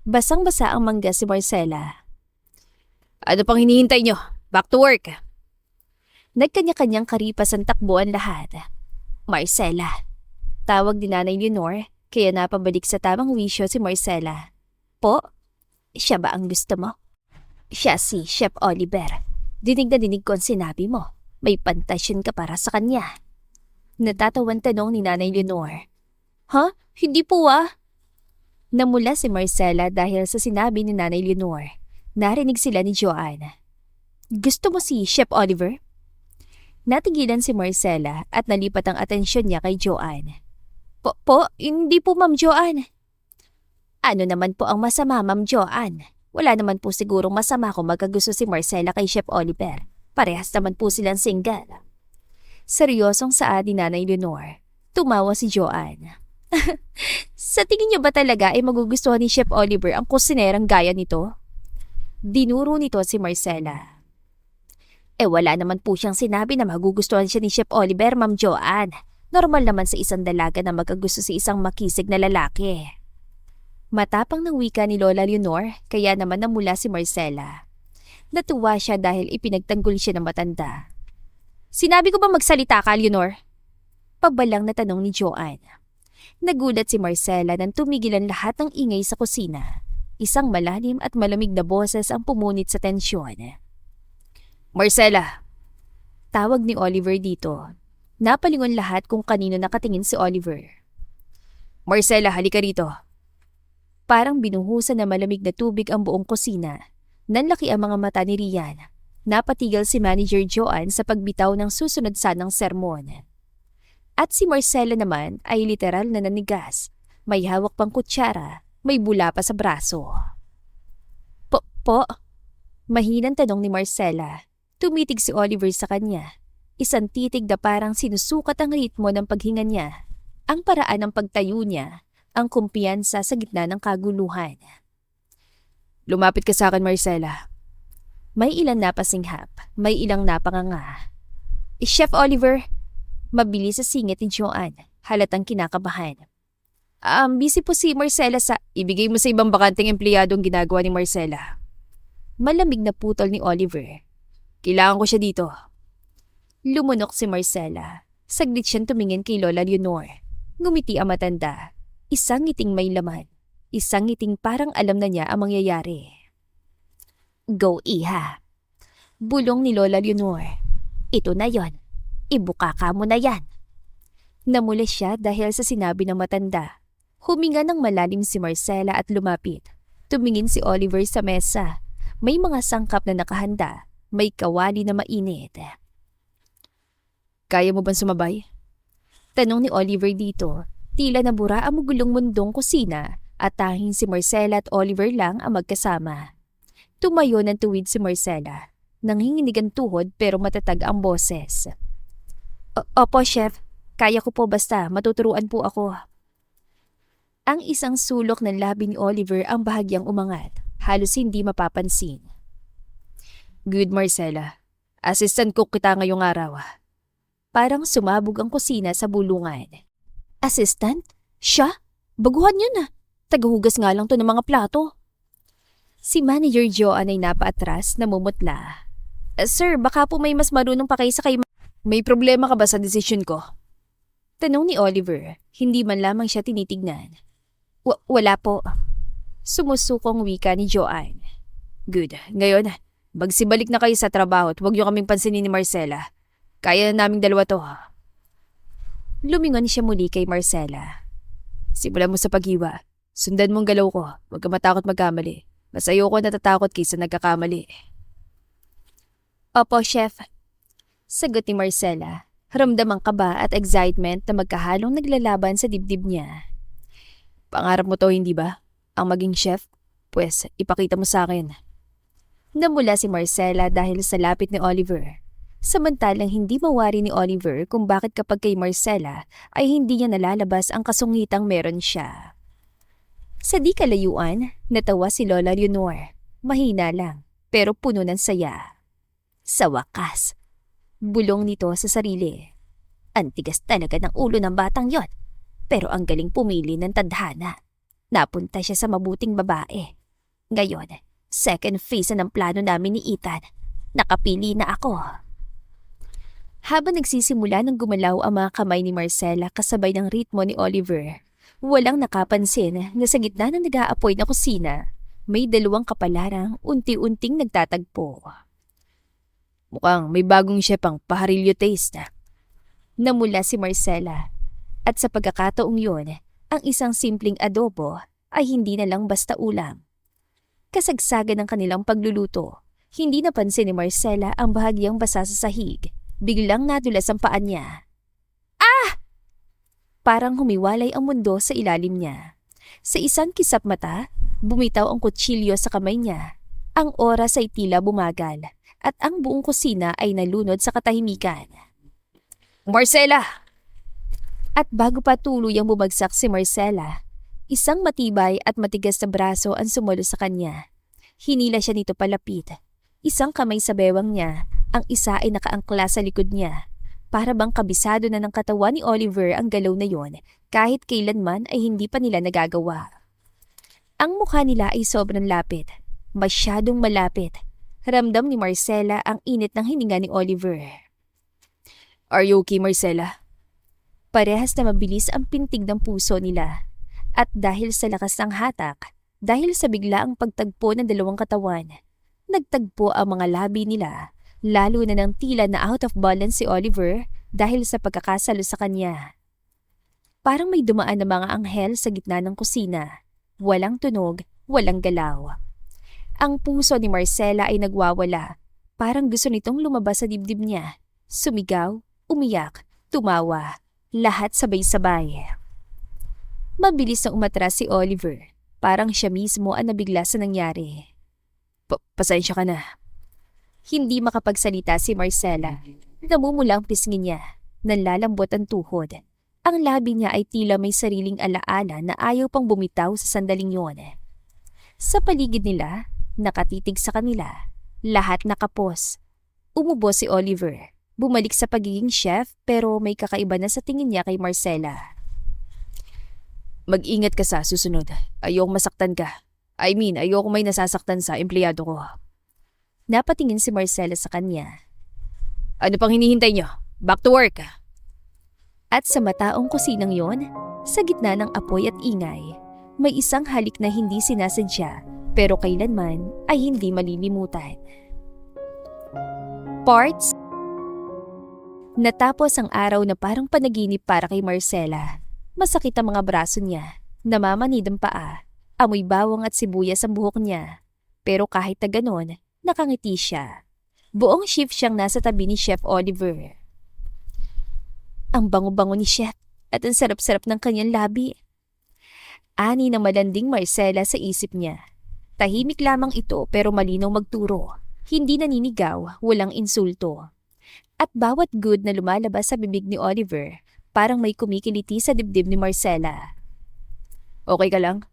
A: Basang-basa ang mangga si Marcela. Ano pang hinihintay nyo? Back to work! Nagkanya-kanyang karipas ang takbo ang lahat. Marcela. Tawag ni Nanay Leonor, kaya napabalik sa tamang wisyo si Marcela. Po? Siya ba ang gusto mo? Siya si Chef Oliver. Dinig na dinig ko ang sinabi mo. May pantasyon ka para sa kanya. Natatawan tanong ni Nanay Leonor. Ha? Hindi po ah. Namula si Marcela dahil sa sinabi ni Nanay Leonor. Narinig sila ni Joanne. Gusto mo si Chef Oliver? Natigilan si Marcela at nalipat ang atensyon niya kay Joanne. Po, hindi po Ma'am Joanne. Ano naman po ang masama Ma'am Joanne? Wala naman po sigurong masama kung magkagusto si Marcela kay Chef Oliver. Parehas naman po silang single. Seryosong saad ni Nanay Leonor. Tumawa si Joanne. Sa tingin niyo ba talaga ay magugustuhan ni Chef Oliver ang kusinerang gaya nito? Dinuro nito si Marcela. Wala naman po siyang sinabi na magugustuhan siya ni Chef Oliver, Ma'am Joanne. Normal naman sa isang dalaga na magkagusto sa isang makisig na lalaki. Matapang ng wika ni Lola Leonor, kaya naman namula si Marcela. Natuwa siya dahil ipinagtanggol siya ng matanda. Sinabi ko ba magsalita ka, Leonor? Pabalang na tanong ni Joanne. Nagulat si Marcela nang tumigil ang lahat ng ingay sa kusina. Isang malalim at malamig na boses ang pumunit sa tensyon. Marcela, tawag ni Oliver dito. Napalingon lahat kung kanino nakatingin si Oliver.
B: Marcela, halika rito.
A: Parang binuhusan na malamig na tubig ang buong kusina. Nanlaki ang mga mata ni Rian. Napatigil si Manager Joanne sa pagbitaw ng susunod sanang sermon. At si Marcela naman ay literal na nanigas. May hawak pang kutsara, may bula pa sa braso. Po? Mahinang tanong ni Marcela. Tumitig si Oliver sa kanya. Isang titig na parang sinusukat ang ritmo ng paghinga niya. Ang paraan ng pagtayo niya, ang kumpiyansa sa gitna ng kaguluhan.
B: Lumapit ka sa akin, Marcela.
A: May ilang napasinghap, may ilang napanganga. Chef Oliver, mabilis sa singit ni Joanne, halatang kinakabahan.
B: Busy po si Marcela sa... Ibigay mo sa ibang bakanteng empleyadong ginagawa ni Marcela.
A: Malamig na putol ni Oliver.
B: Kailangan ko siya dito.
A: Lumunok si Marcela. Saglit siyang tumingin kay Lola Leonor. Ngumiti ang matanda. Isang ngiting may laman. Isang ngiting parang alam na niya ang mangyayari. Go, iha. Bulong ni Lola Leonor. Ito na yon. Ibukaka mo na yan. Namula siya dahil sa sinabi ng matanda. Huminga ng malalim si Marcela at lumapit. Tumingin si Oliver sa mesa. May mga sangkap na nakahanda. May kawali na mainit.
B: Kaya mo bang sumabay?
A: Tanong ni Oliver dito. Tila nabura ang magulong mundong kusina at tanging si Marcela at Oliver lang ang magkasama. Tumayo ng tuwid si Marcela. Nanginginig ang tuhod pero matatag ang boses. Opo, Chef. Kaya ko po basta matuturuan po ako. Ang isang sulok ng labi ni Oliver ang bahagyang umangat. Halos hindi mapapansin.
B: Good, Marcela. Assistant cook kita ngayong araw.
A: Parang sumabog ang kusina sa bulungan. Assistant? Siya? Baguhan yun ah. Tagahugas nga lang to ng mga plato. Si Manager Joanne ay napaatras, namumutla. Sir, baka po may mas marunong pa kayo sa kay...
B: May problema ka ba sa desisyon ko?
A: Tanong ni Oliver, hindi man lamang siya tinitignan. Wala po. Sumusukong wika ni Joanne.
B: Good. Ngayon, magsibalik na kayo sa trabaho at huwag niyo kaming pansinin ni Marcela. Kaya na naming dalawa to.
A: Lumingon siya muli kay Marcela.
B: Simulan mo sa paghiwa. Sundan mong galaw ko. Huwag ka matakot magkamali. Mas ayoko natatakot kaysa nagkakamali.
A: Opo, Chef. Sagot ni Marcela. Ramdam ang kaba at excitement na magkahalong naglalaban sa dibdib niya.
B: Pangarap mo to, hindi ba? Ang maging chef? Pwes, ipakita mo sa akin.
A: Namula si Marcela dahil sa lapit ni Oliver. Samantalang hindi mawari ni Oliver kung bakit kapag kay Marcela ay hindi niya nalalabas ang kasungitang meron siya. Sa di kalayuan, natawa si Lola Leonor. Mahina lang, pero puno ng saya. Sa wakas, bulong nito sa sarili. Antigas talaga ng ulo ng batang yon, pero ang galing pumili ng tadhana. Napunta siya sa mabuting babae. Ngayon, second phase ng plano namin ni Ethan. Nakapili na ako. Habang nagsisimula ng gumalaw ang mga kamay ni Marcela kasabay ng ritmo ni Oliver, walang nakapansin na sa gitna ng nag-aapoy na kusina, may dalawang kapalarang unti-unting nagtatagpo.
B: Mukhang may bagong chef ang paharilyo taste.
A: Namula si Marcela. At sa pagkakataong yun, ang isang simpleng adobo ay hindi na lang basta ulam. Kasagsagan ng kanilang pagluluto, hindi napansin ni Marcela ang bahagyang basa sa sahig. Biglang nadulas ang paa niya. Ah! Parang humiwalay ang mundo sa ilalim niya. Sa isang kisap mata, bumitaw ang kutsilyo sa kamay niya. Ang oras ay tila bumagal at ang buong kusina ay nalunod sa katahimikan.
B: Marcela!
A: At bago pa tuluyang bumagsak si Marcela, isang matibay at matigas na braso ang sumulo sa kanya. Hinila siya nito palapit. Isang kamay sa bewang niya, ang isa ay nakaangkla sa likod niya. Para bang kabisado na ng katawan ni Oliver ang galaw na yon, kahit kailanman ay hindi pa nila nagagawa. Ang mukha nila ay sobrang lapit, masyadong malapit. Ramdam ni Marcela ang init ng hininga ni Oliver.
B: Are you okay, Marcela?
A: Parehas na mabilis ang pintig ng puso nila. At dahil sa lakas ng hatak, dahil sa biglaang pagtagpo ng dalawang katawan, nagtagpo ang mga labi nila, lalo na ng tila na out of balance si Oliver dahil sa pagkakasalo sa kanya. Parang may dumaan na mga anghel sa gitna ng kusina. Walang tunog, walang galaw. Ang puso ni Marcela ay nagwawala. Parang gusto nitong lumabas sa dibdib niya. Sumigaw, umiyak, tumawa. Lahat sabay-sabay. Mabilis na umatras si Oliver. Parang siya mismo ang nabigla sa nangyari.
B: Pasensya ka na.
A: Hindi makapagsalita si Marcela. Namumula ang pisngi niya. Nanlalambot ang tuhod. Ang labi niya ay tila may sariling alaala na ayaw pang bumitaw sa sandaling yon. Sa paligid nila, nakatitig sa kanila. Lahat nakapos. Umubo si Oliver. Bumalik sa pagiging chef pero may kakaiba na sa tingin niya kay Marcela.
B: Mag-ingat ka sa susunod. Ayokong masaktan ka. Ayokong may nasasaktan sa empleyado ko.
A: Napatingin si Marcela sa kanya.
B: Ano pang hinihintay nyo? Back to work!
A: At sa mataong kusinang yon, sa gitna ng apoy at ingay, may isang halik na hindi sinasadya pero kailanman ay hindi malilimutan. Parts. Natapos ang araw na parang panaginip para kay Marcela. Masakit ang mga braso niya, namamanid ang paa, amoy bawang at sibuyas ang buhok niya. Pero kahit na ganon, nakangiti siya. Buong shift siyang nasa tabi ni Chef Oliver. Ang bango-bango ni Chef at ang sarap-sarap ng kanyang labi. Ani ng malanding Marcela sa isip niya. Tahimik lamang ito pero malinaw magturo. Hindi naninigaw, walang insulto. At bawat good na lumalabas sa bibig ni Oliver, parang may kumikiliti sa dibdib ni Marcela.
B: Okay ka lang?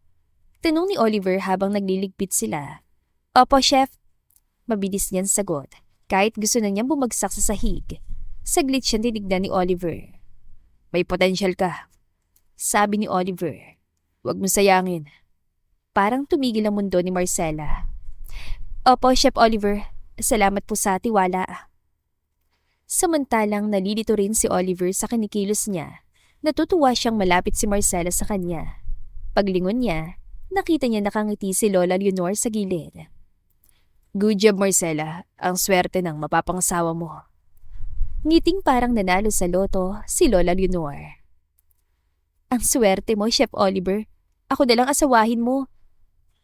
A: Tanong ni Oliver habang nagliligpit sila. Opo, Chef. Mabilis niyang sagot, kahit gusto na niyang bumagsak sa sahig. Saglit siyang tinignan ni Oliver.
B: May potential ka.
A: Sabi ni Oliver.
B: Huwag mo sayangin.
A: Parang tumigil ang mundo ni Marcela. Opo, Chef Oliver. Salamat po sa tiwala. Samantalang nalilito rin si Oliver sa kinikilos niya. Natutuwa siyang malapit si Marcela sa kanya. Paglingon niya, nakita niya nakangiti si Lola Leonor sa gilid.
B: Good job, Marcela. Ang swerte ng mapapangasawa mo.
A: Ngiting parang nanalo sa loto si Lola Leonor. Ang swerte mo, Chef Oliver. Ako na lang asawahin mo.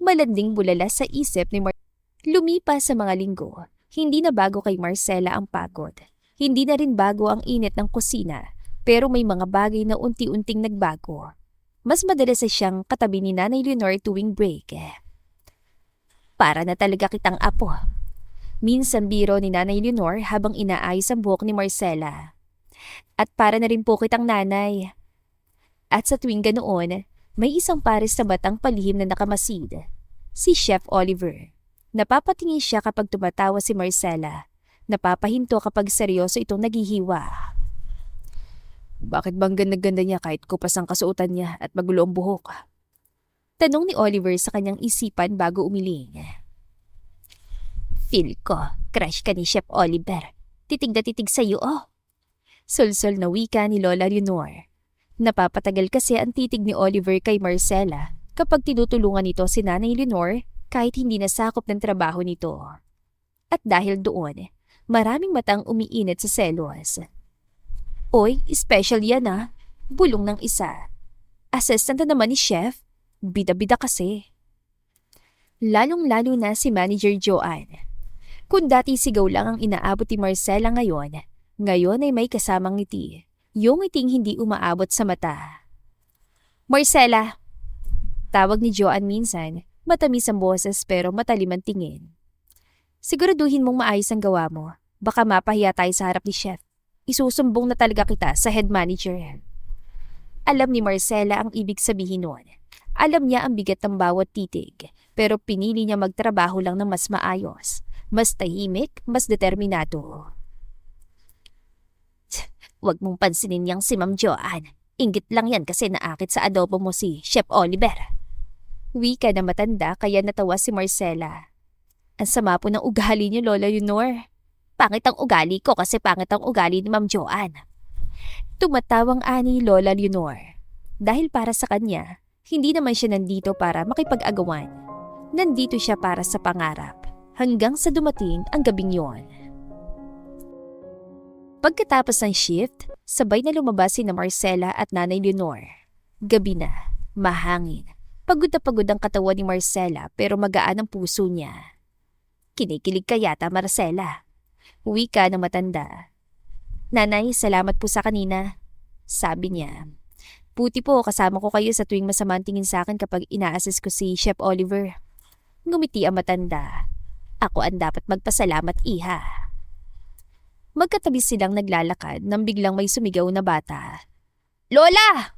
A: Malanding bulala sa isip ni Marcela. Lumipas sa mga linggo, hindi na bago kay Marcela ang pagod. Hindi na rin bago ang init ng kusina, pero may mga bagay na unti-unting nagbago. Mas madalas siyang katabi ni Nanay Leonor tuwing break. Para na talaga kitang apo. Minsan biro ni Nanay Leonor habang inaayos ang buhok ni Marcela. At para na rin po kitang nanay. At sa tuwing ganoon, may isang pares na batang palihim na nakamasid. Si Chef Oliver. Napapatingin siya kapag tumatawa si Marcela. Napapahinto kapag seryoso itong naghihiwa.
B: Bakit bang ganda-ganda niya kahit kupas ang kasuotan niya at magulo ang buhok?
A: Tanong ni Oliver sa kanyang isipan bago umiling. Feel ko, crush ka ni Chef Oliver. Titig na titig sa'yo, oh. Sulsol na wika ni Lola Leonor. Napapatagal kasi ang titig ni Oliver kay Marcela kapag tinutulungan nito si Nanay Leonor kahit hindi nasakop ng trabaho nito. At dahil doon, maraming matang umiinit sa selos. Oy, special yan ah. Bulong ng isa. Assistant na naman ni Chef. Bida-bida kasi. Lalong-lalo na si Manager Joanne. Kung dati sigaw lang ang inaabot ni Marcela ngayon ay may kasamang ngiti. Yung ngiting hindi umaabot sa mata. Marcela! Tawag ni Joanne minsan, matamis ang boses pero matalim ang tingin. Siguraduhin mong maayos ang gawa mo. Baka mapahiya tayo sa harap ni Chef. Isusumbong na talaga kita sa head manager. Alam ni Marcela ang ibig sabihin nun. Alam niya ang bigat ng bawat titig, pero pinili niya magtrabaho lang ng mas maayos. Mas tahimik, mas determinado. Huwag mong pansinin yang si Ma'am Joanne. Inggit lang yan kasi naakit sa adobo mo si Chef Oliver. Wika na matanda kaya natawa si Marcela. Ang sama po ng ugali niyo, Lola Leonor. Pangit ang ugali ko kasi pangit ang ugali ni Ma'am Joanne. Tumatawang ani Lola Leonor. Dahil para sa kanya, hindi naman siya nandito para makipag-agawan. Nandito siya para sa pangarap. Hanggang sa dumating ang gabing yon. Pagkatapos ng shift, sabay na lumabas sina Marcela at Nanay Leonor. Gabi na, mahangin. Pagod na pagod ang katawan ni Marcela pero magaan ang puso niya. Kinikilig ka yata, Marcela. Wika ng matanda. Nanay, salamat po sa kanina. Sabi niya. Buti po kasama ko kayo sa tuwing masama ang tingin sa akin kapag ina-assist ko si Chef Oliver. Ngumiti ang matanda. Ako ang dapat magpasalamat, iha. Magkatabi silang naglalakad nang biglang may sumigaw na bata. Lola!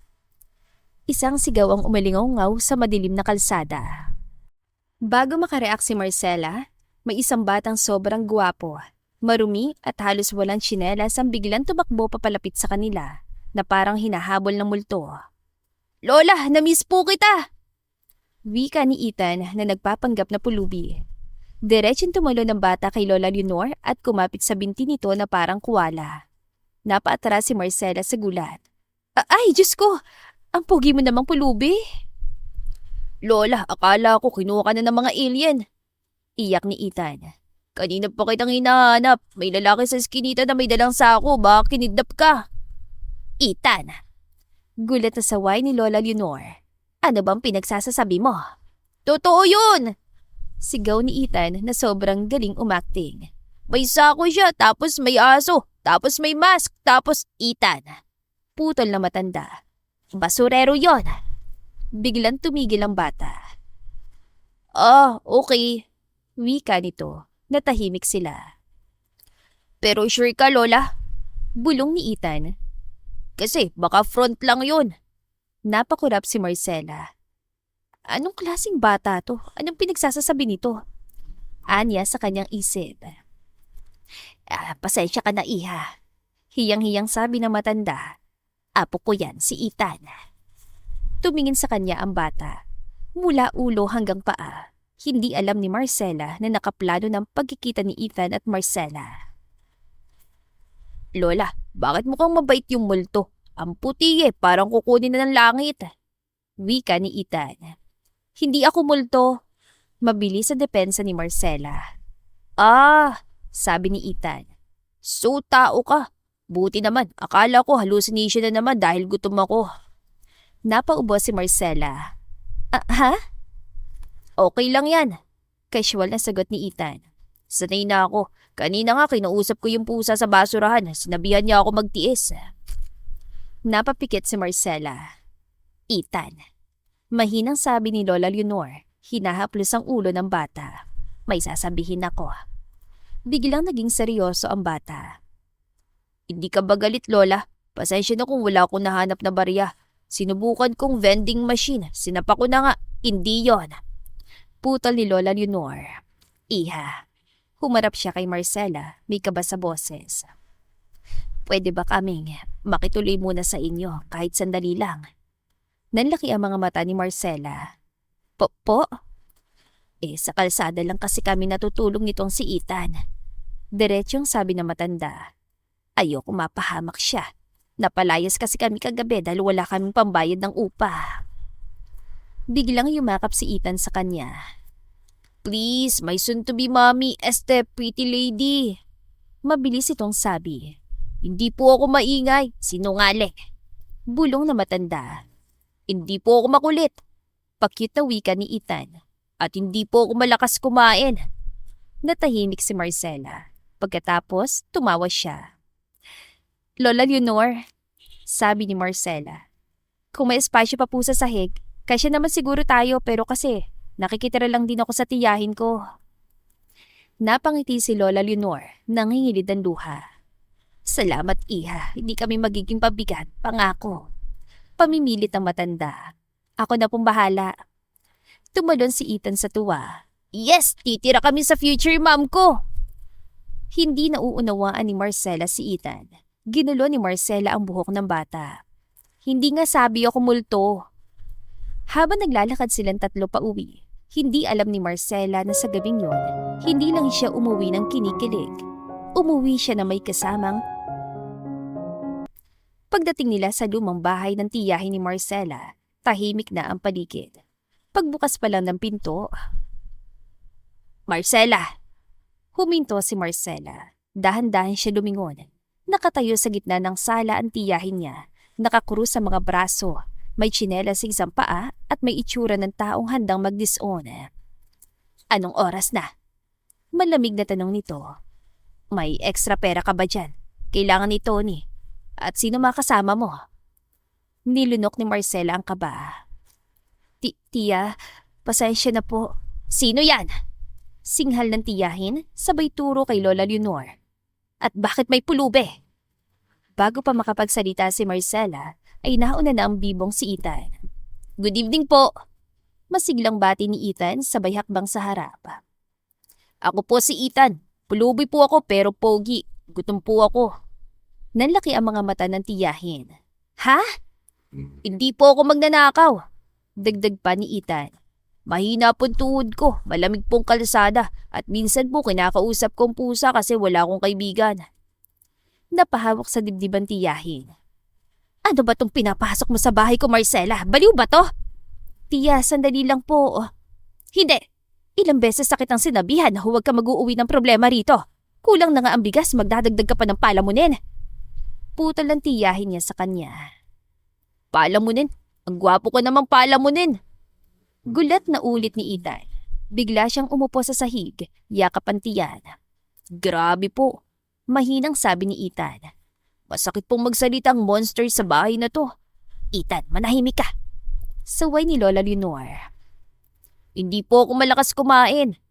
A: Isang sigaw ang umalingaw-ngaw sa madilim na kalsada. Bago makareact si Marcela, may isang batang sobrang guwapo, marumi at halos walang tsinelas ang biglang tumakbo papalapit sa kanila na parang hinahabol ng multo. Lola, na-miss po kita! Wika ni Ethan na nagpapanggap na pulubi. Diretsong tumalo ng bata kay Lola Leonor at kumapit sa binti nito na parang kuwala. Napaatras si Marcela sa gulat. Ay, Diyos ko! Ang pogi mo namang pulubi! Lola, akala ko kinuha ka na ng mga alien. Iyak ni Ethan. Kanina pa kitang hinahanap. May lalaki sa eskinita na may dalang sako. Baka kinidnap ka. Ethan! Gulat na saway ni Lola Leonor. Ano bang pinagsasasabi mo? Totoo yun! Sigaw ni Ethan na sobrang galing umakting. May sako siya, tapos may aso, tapos may mask, tapos Ethan. Putol na matanda. Basurero yon. Biglang tumigil ang bata. Okay. Wika nito. Natahimik sila. Pero sure ka, Lola? Bulong ni Ethan. Kasi baka front lang yun. Napakurap si Marcela. Anong klaseng bata to? Anong pinagsasasabi nito? Anya sa kanyang isip. Pasensya ka na, iha. Hiyang-hiyang sabi ng matanda. Apo ko yan, si Ethan. Tumingin sa kanya ang bata. Mula ulo hanggang paa. Hindi alam ni Marcela na nakaplano ng pagkikita ni Ethan at Marcela. Lola, bakit mukhang mabait yung multo? Ang puti parang kukunin na ng langit. Wika ni Ethan. Hindi ako multo. Mabilis sa depensa ni Marcela. Sabi ni Ethan. So tao ka. Buti naman, akala ko hallucination na naman dahil gutom ako. Napaubo si Marcela. Ha? Okay lang yan. Casual na sagot ni Ethan. Sanay na ako. Kanina nga kinausap ko yung pusa sa basurahan. Sinabihan niya ako magtiis. Napapikit si Marcela. Ethan. Mahinang sabi ni Lola Leonor. Hinahaplos ang ulo ng bata. May sasabihin ako. Biglang naging seryoso ang bata. Hindi ka ba galit, Lola? Pasensya na kung wala akong nahanap na barya. Sinubukan kong vending machine. Sinapa ko na nga. Hindi yon. Putol ni Lola Leonor. Iha. Humarap siya kay Marcela. May kaba sa boses. Pwede ba kaming makituloy muna sa inyo kahit sandali lang? Nanlaki ang mga mata ni Marcela. Po? Sa kalsada lang kasi kami natutulong nitong si Ethan. Diretsyong sabi ng matanda. Ayoko mapahamak siya. Napalayas kasi kami kagabi dahil wala kaming pambayad ng upa. Biglang yumakap si Ethan sa kanya. Please, my soon-to-be mommy, pretty lady. Mabilis itong sabi. Hindi po ako maingay, sinungaling. Bulong na matanda. Hindi po ako makulit. Pakyut na wika ni Ethan. At hindi po ako malakas kumain. Natahimik si Marcela. Pagkatapos, tumawa siya. Lola Leonor, sabi ni Marcela. Kung may espasyo pa po sa sahig, kasya naman siguro tayo pero kasi nakikitira lang din ako sa tiyahin ko. Napangiti si Lola Leonor, nangingilid ang luha. Salamat, iha. Hindi kami magiging pabigat, pangako. Pamimilit ang matanda. Ako na pong bahala. Tumalon si Ethan sa tuwa. Yes, titira kami sa future mom ko. Hindi nauunawaan ni Marcela si Ethan. Ginulo ni Marcela ang buhok ng bata. Hindi nga sabi ako multo. Habang naglalakad silang tatlo pa uwi, hindi alam ni Marcela na sa gabing yon, hindi lang siya umuwi ng kinikilig. Umuwi siya na may kasamang. Pagdating nila sa lumang bahay ng tiyahin ni Marcela, tahimik na ang paligid. Pagbukas pa lang ng pinto, Marcela! Huminto si Marcela. Dahan-dahan siya lumingon. Nakatayo sa gitna ng sala ang tiyahin niya, nakakrus sa mga braso, may tsinelas sa isang paa at may itsura ng taong handang mag-disown. Anong oras na? Malamig na tanong nito. May extra pera ka ba dyan? Kailangan ni Tony. At sino makasama mo? Nilunok ni Marcela ang kaba. Tiya, pasensya na po. Sino yan? Singhal ng tiyahin, sabay turo kay Lola Leonor. At bakit may pulube? Bago pa makapagsalita si Marcela, ay nauna na ang bibong si Ethan. Good evening po. Masiglang bati ni Ethan sabay hakbang sa harap. Ako po si Ethan. Pulubi po ako pero pogi. Gutom po ako. Nanlaki ang mga mata ng tiyahin. Ha? Hindi po ako magnanakaw. Dagdag pa ni Ethan. Mahina pong tuhod ko, malamig pong kalsada at minsan po kinakausap kong pusa kasi wala akong kaibigan. Napahawak sa dibdiban tiyahin. Ano ba tong pinapasok mo sa bahay ko, Marcela? Baliw ba to? Tiya, sandali lang po. Hindi. Ilang beses sa kitang sinabihan na huwag ka mag-uuwi ng problema rito. Kulang na nga ang bigas, magdadagdag ka pa ng palamunin. Putol ang tiyahin niya sa kanya. Palamunin? Ang gwapo ko namang palamunin. Gulat na ulit ni Ethan. Bigla siyang umupo sa sahig, yakap ang tiyan. Grabe po. Mahinang sabi ni Ethan. Masakit pong magsalitang monster sa bahay na to. Ethan, manahimik ka. Saway ni Lola Leonor. Hindi po ako malakas kumain.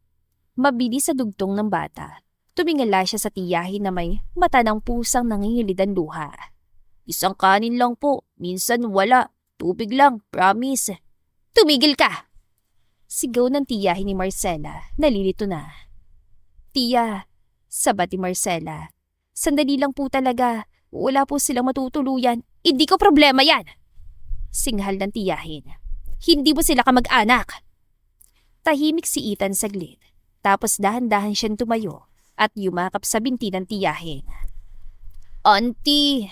A: Mabilis sa dugtong ng bata. Tumingala siya sa tiyahin na may mata ng pusang nangingilid ang luha. Isang kanin lang po, minsan wala. Tubig lang, promise. Tumigil ka! Sigaw ng tiyahin ni Marcela, nalilito na. Tiya, sabat ni Marcela. Sandali lang po talaga. Wala po silang matutuluyan. Hindi ko problema yan! Singhal ng tiyahin. Hindi mo sila kamag-anak. Tahimik si Ethan saglit. Tapos dahan-dahan siyang tumayo at yumakap sa binti ng tiyahin. Auntie!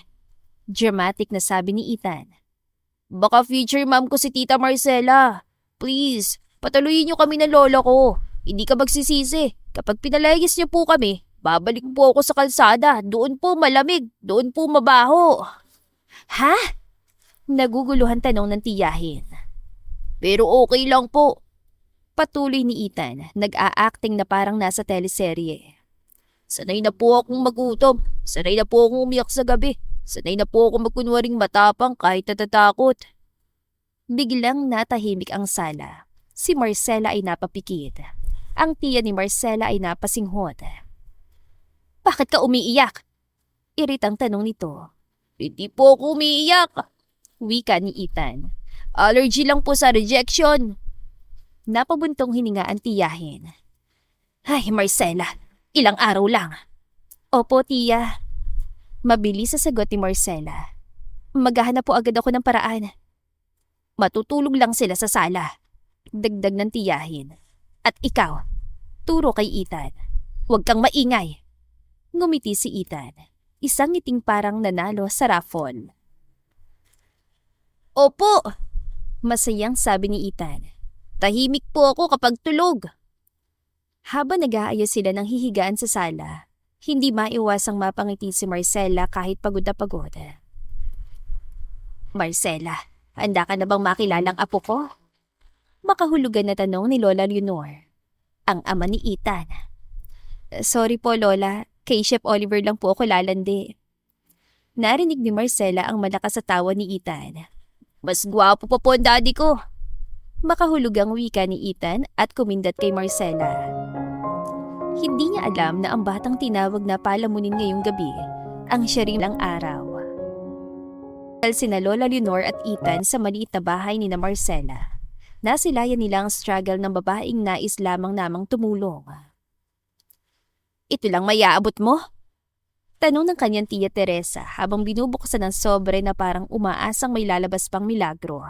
A: Dramatic na sabi ni Ethan. Baka future mom ko si Tita Marcela. Please, pataluyin niyo kami ng lola ko. Hindi ka magsisisi. Kapag pinalayas niyo po kami, babalik po ako sa kalsada. Doon po malamig. Doon po mabaho. Ha? Naguguluhan tanong ng tiyahin. Pero okay lang po. Patuloy ni Ethan, nag-a-acting na parang nasa teleserye. Sanay na po akong magutom. Sanay na po akong umiyak sa gabi. Sanay na po ako magkunwaring matapang kahit natatakot. Biglang natahimik ang sala. Si Marcela ay napapikit. Ang tiya ni Marcela ay napasinghot. Bakit ka umiiyak? Iritang tanong nito. Hindi po ako umiiyak. Wika ni Ethan. Allergy lang po sa rejection. Napabuntong hininga ang tiyahin. Ay, Marcela, ilang araw lang. Opo, tiya. Mabilis sa sagot ni Marcela. Maghahanap po agad ako ng paraan. Matutulog lang sila sa sala. Dagdag ng tiyahin. At ikaw, turo kay Ethan. Huwag kang maingay. Ngumiti si Ethan. Isang ngiting parang nanalo sa raffle. Opo! Masayang sabi ni Ethan. Tahimik po ako kapag tulog. Habang nag-aayos sila ng hihigaan sa sala, hindi maiwasang mapangiti si Marcela kahit pagod na pagod. Marcela, handa ka na bang makilalang apo ko? Makahulugan na tanong ni Lola Leonor, ang ama ni Ethan. Sorry po Lola, kay Chef Oliver lang po ako lalandi. Narinig ni Marcela ang malakas sa tawa ni Ethan. Mas gwapo pa po ang daddy ko. Makahulugang wika ni Ethan at kumindat kay Marcela. Hindi niya alam na ang batang tinawag na palamunin ngayong gabi ang siya rin lang araw. Sina Lola Leonor at Ethan sa maliit na bahay ni na Marcela. Nasilayan nila ang struggle ng babaeng nais lamang namang tumulong. Ito lang maiaabot mo? Tanong ng kanyang tiya Teresa habang binubuksan ng sobre na parang umaasang may lalabas pang milagro.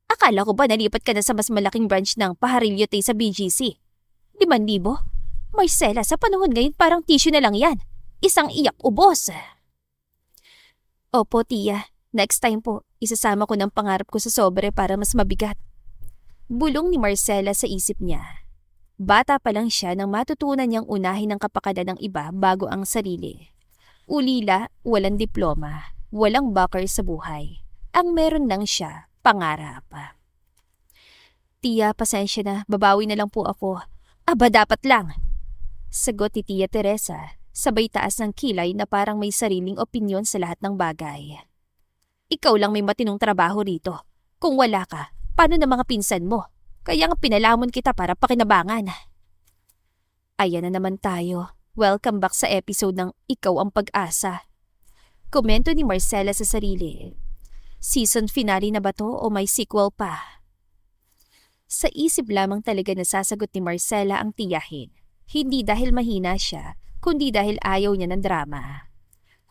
A: Akala ko ba nalipat ka na sa mas malaking branch ng Pajarillo Tay sa BGC? 5,000? Marcela, sa panahon ngayon parang tissue na lang yan. Isang iyak ubos. Opo, tiya. Next time po, isasama ko ng pangarap ko sa sobre para mas mabigat. Bulong ni Marcela sa isip niya. Bata pa lang siya nang matutunan niyang unahin ang kapakanan ng iba bago ang sarili. Ulila, walang diploma, walang backer sa buhay. Ang meron lang siya, pangarap. Tiya, pasensya na, babawi na lang po ako. Aba, dapat lang. Sagot ni Tia Teresa, sabay taas ng kilay na parang may sariling opinyon sa lahat ng bagay. Ikaw lang may matinong trabaho rito. Kung wala ka, paano na mga pinsan mo? Kaya nga pinalamon kita para pakinabangan. Ayan na naman tayo. Welcome back sa episode ng Ikaw ang Pag-asa. Komento ni Marcela sa sarili. Season finale na ba to o may sequel pa? Sa isip lamang talaga nasasagot ni Marcela ang tiyahin. Hindi dahil mahina siya, kundi dahil ayaw niya ng drama.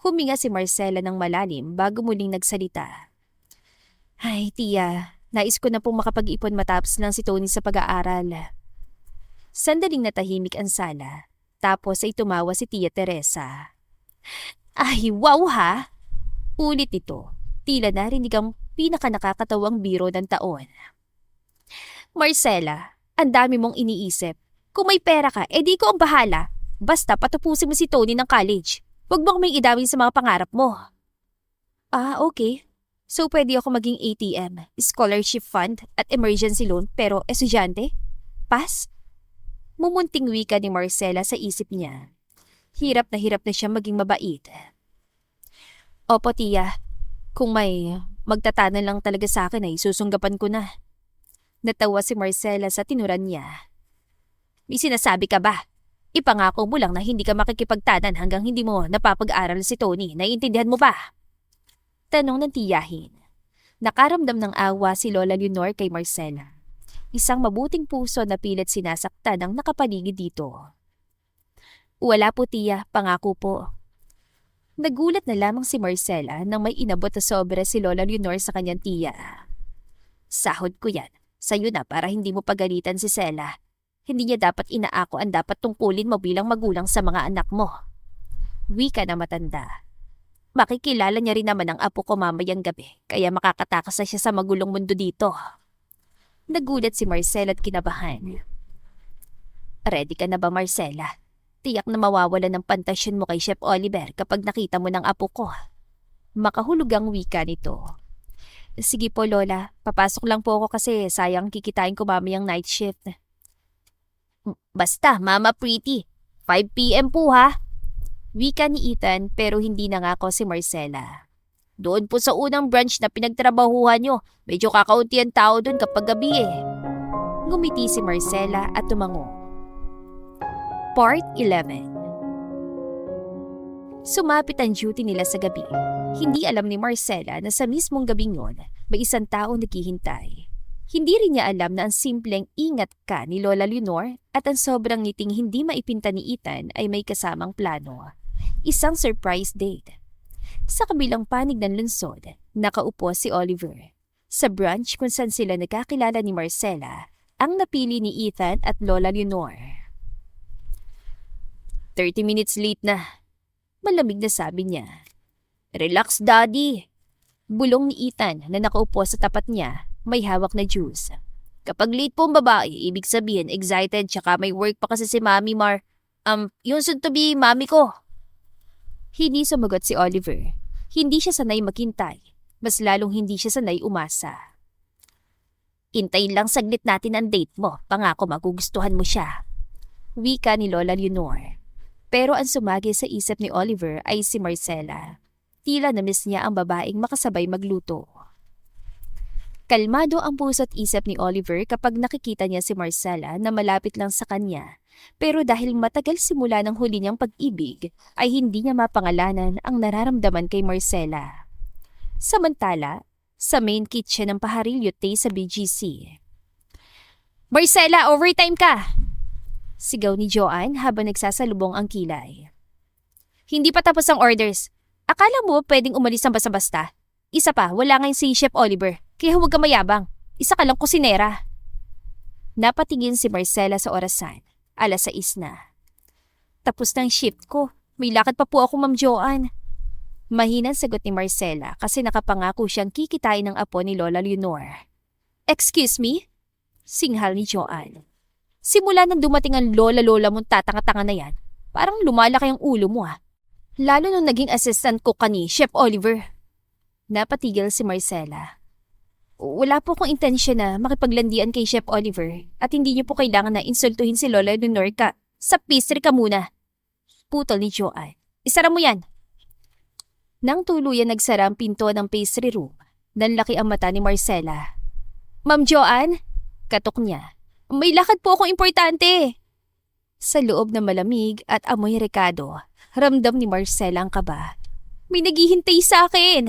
A: Huminga si Marcela ng malalim bago muling nagsalita. Ay, tiya, nais ko na pong makapag-ipon matapos lang si Tony sa pag-aaral. Sandaling natahimik ang sala, tapos ay tumawa si Tia Teresa. Ay, wow ha! Ulit ito, tila narinig ang pinakanakakatawang biro ng taon. Marcela, ang dami mong iniisip. Kung may pera ka, edi ko ang bahala. Basta patapusin mo si Tony ng college. Huwag mo kaming idawin sa mga pangarap mo. Ah, okay. So pwede ako maging ATM, scholarship fund at emergency loan pero estudyante? Pass? Mumunting wika ni Marcela sa isip niya. Hirap na siya maging mabait. Opo, tiya. Kung may magtatanan lang talaga sa akin ay susunggapan ko na. Natawa si Marcela sa tinuran niya. May sinasabi ka ba? Ipangako mo lang na hindi ka makikipagtanan hanggang hindi mo napapag-aral si Tony. Naiintindihan mo ba? Tanong ng tiyahin. Nakaramdam ng awa si Lola Leonor kay Marcela. Isang mabuting puso na pilit sinasaktan ang nakapaligid dito. Wala po, tiya, pangako po. Nagulat na lamang si Marcela nang may inabot na sobra si Lola Leonor sa kanyang tiya. Sahod ko yan. Sa'yo na para hindi mo pagalitan si Sela. Hindi niya dapat inaako ang dapat tungkulin mo bilang magulang sa mga anak mo. Wika na matanda. Makikilala niya rin naman ang apo ko mamayang gabi, kaya makakatakas na siya sa magulong mundo dito. Nagulat si Marcela at kinabahan. Ready ka na ba, Marcela? Tiyak na mawawala ng pantasyon mo kay Chef Oliver kapag nakita mo ng apo ko. Makahulog ang wika nito. Sige po, Lola. Papasok lang po ako kasi sayang kikitain ko mamayang night shift. Basta, Mama Pretty. 5 p.m. po ha. Wika ni Ethan pero hindi nangako si Marcela. Doon po sa unang branch na pinagtrabahuhan nyo, medyo kakaunti ang tao doon kapag gabi eh. Ngumiti si Marcela at tumango. Part 11. Sumapit ang duty nila sa gabi. Hindi alam ni Marcela na sa mismong gabing yon, may isang tao naghihintay. Hindi rin niya alam na ang simpleng ingat ka ni Lola Leonor at ang sobrang ngiting hindi maipinta ni Ethan ay may kasamang plano. Isang surprise date. Sa kabilang panig ng lungsod, nakaupo si Oliver. Sa brunch kung saan sila nagkakilala ni Marcela, ang napili ni Ethan at Lola Leonor. 30 minutes late na. Malamig na sabi niya. Relax, Daddy. Bulong ni Ethan na nakaupo sa tapat niya, may hawak na juice. Kapag late po ang babae, ibig sabihin excited tsaka may work pa kasi si Mami Mar. Yung soon to be mami ko. Hindi sumagot si Oliver. Hindi siya sanay maghintay. Mas lalong hindi siya sanay umasa. Hintayin lang saglit natin ang date mo. Pangako magugustuhan mo siya. Wika ni Lola Leonor. Pero ang sumagi sa isip ni Oliver ay si Marcela. Tila na-miss niya ang babaeng makasabay magluto. Kalmado ang puso't isip ni Oliver kapag nakikita niya si Marcela na malapit lang sa kanya. Pero dahil matagal simula ng huli niyang pag-ibig, ay hindi niya mapangalanan ang nararamdaman kay Marcela. Samantala, sa main kitchen ng Pajarillo Tay sa BGC. Marcela, overtime ka! Sigaw ni Joanne habang nagsasalubong ang kilay. Hindi pa tapos ang orders. Akala mo pwedeng umalis ng basta-basta? Isa pa, wala ngayon si Chef Oliver. Kaya huwag ka mayabang. Isa ka lang kusinera. Napatingin si Marcela sa orasan. 6:00 na. Tapos ng shift ko. May lakad pa po ako, Ma'am Joanne. Mahinang sagot ni Marcela kasi nakapangako siyang kikitain ng apo ni Lola Leonor. Excuse me? Singhal ni Joanne. Simula nang dumating ang lola-lola mong tatanga-tanga na yan, parang lumalaki ang ulo mo ah. Lalo nung naging assistant ko ni Chef Oliver. Napatigil si Marcela. Wala po akong intensyon na makipaglandian kay Chef Oliver at hindi niyo po kailangan na insultuhin si Lola Leonor ka. Sa pastry ka muna. Putol ni Joanne. Isara mo yan. Nang tuluyan nagsara ang pinto ng pastry room, nanlaki ang mata ni Marcela. Ma'am Joanne? Katok niya. May lakad po akong importante. Sa loob na malamig at amoy rekado, ramdam ni Marcela ang kaba. May naghihintay sa akin.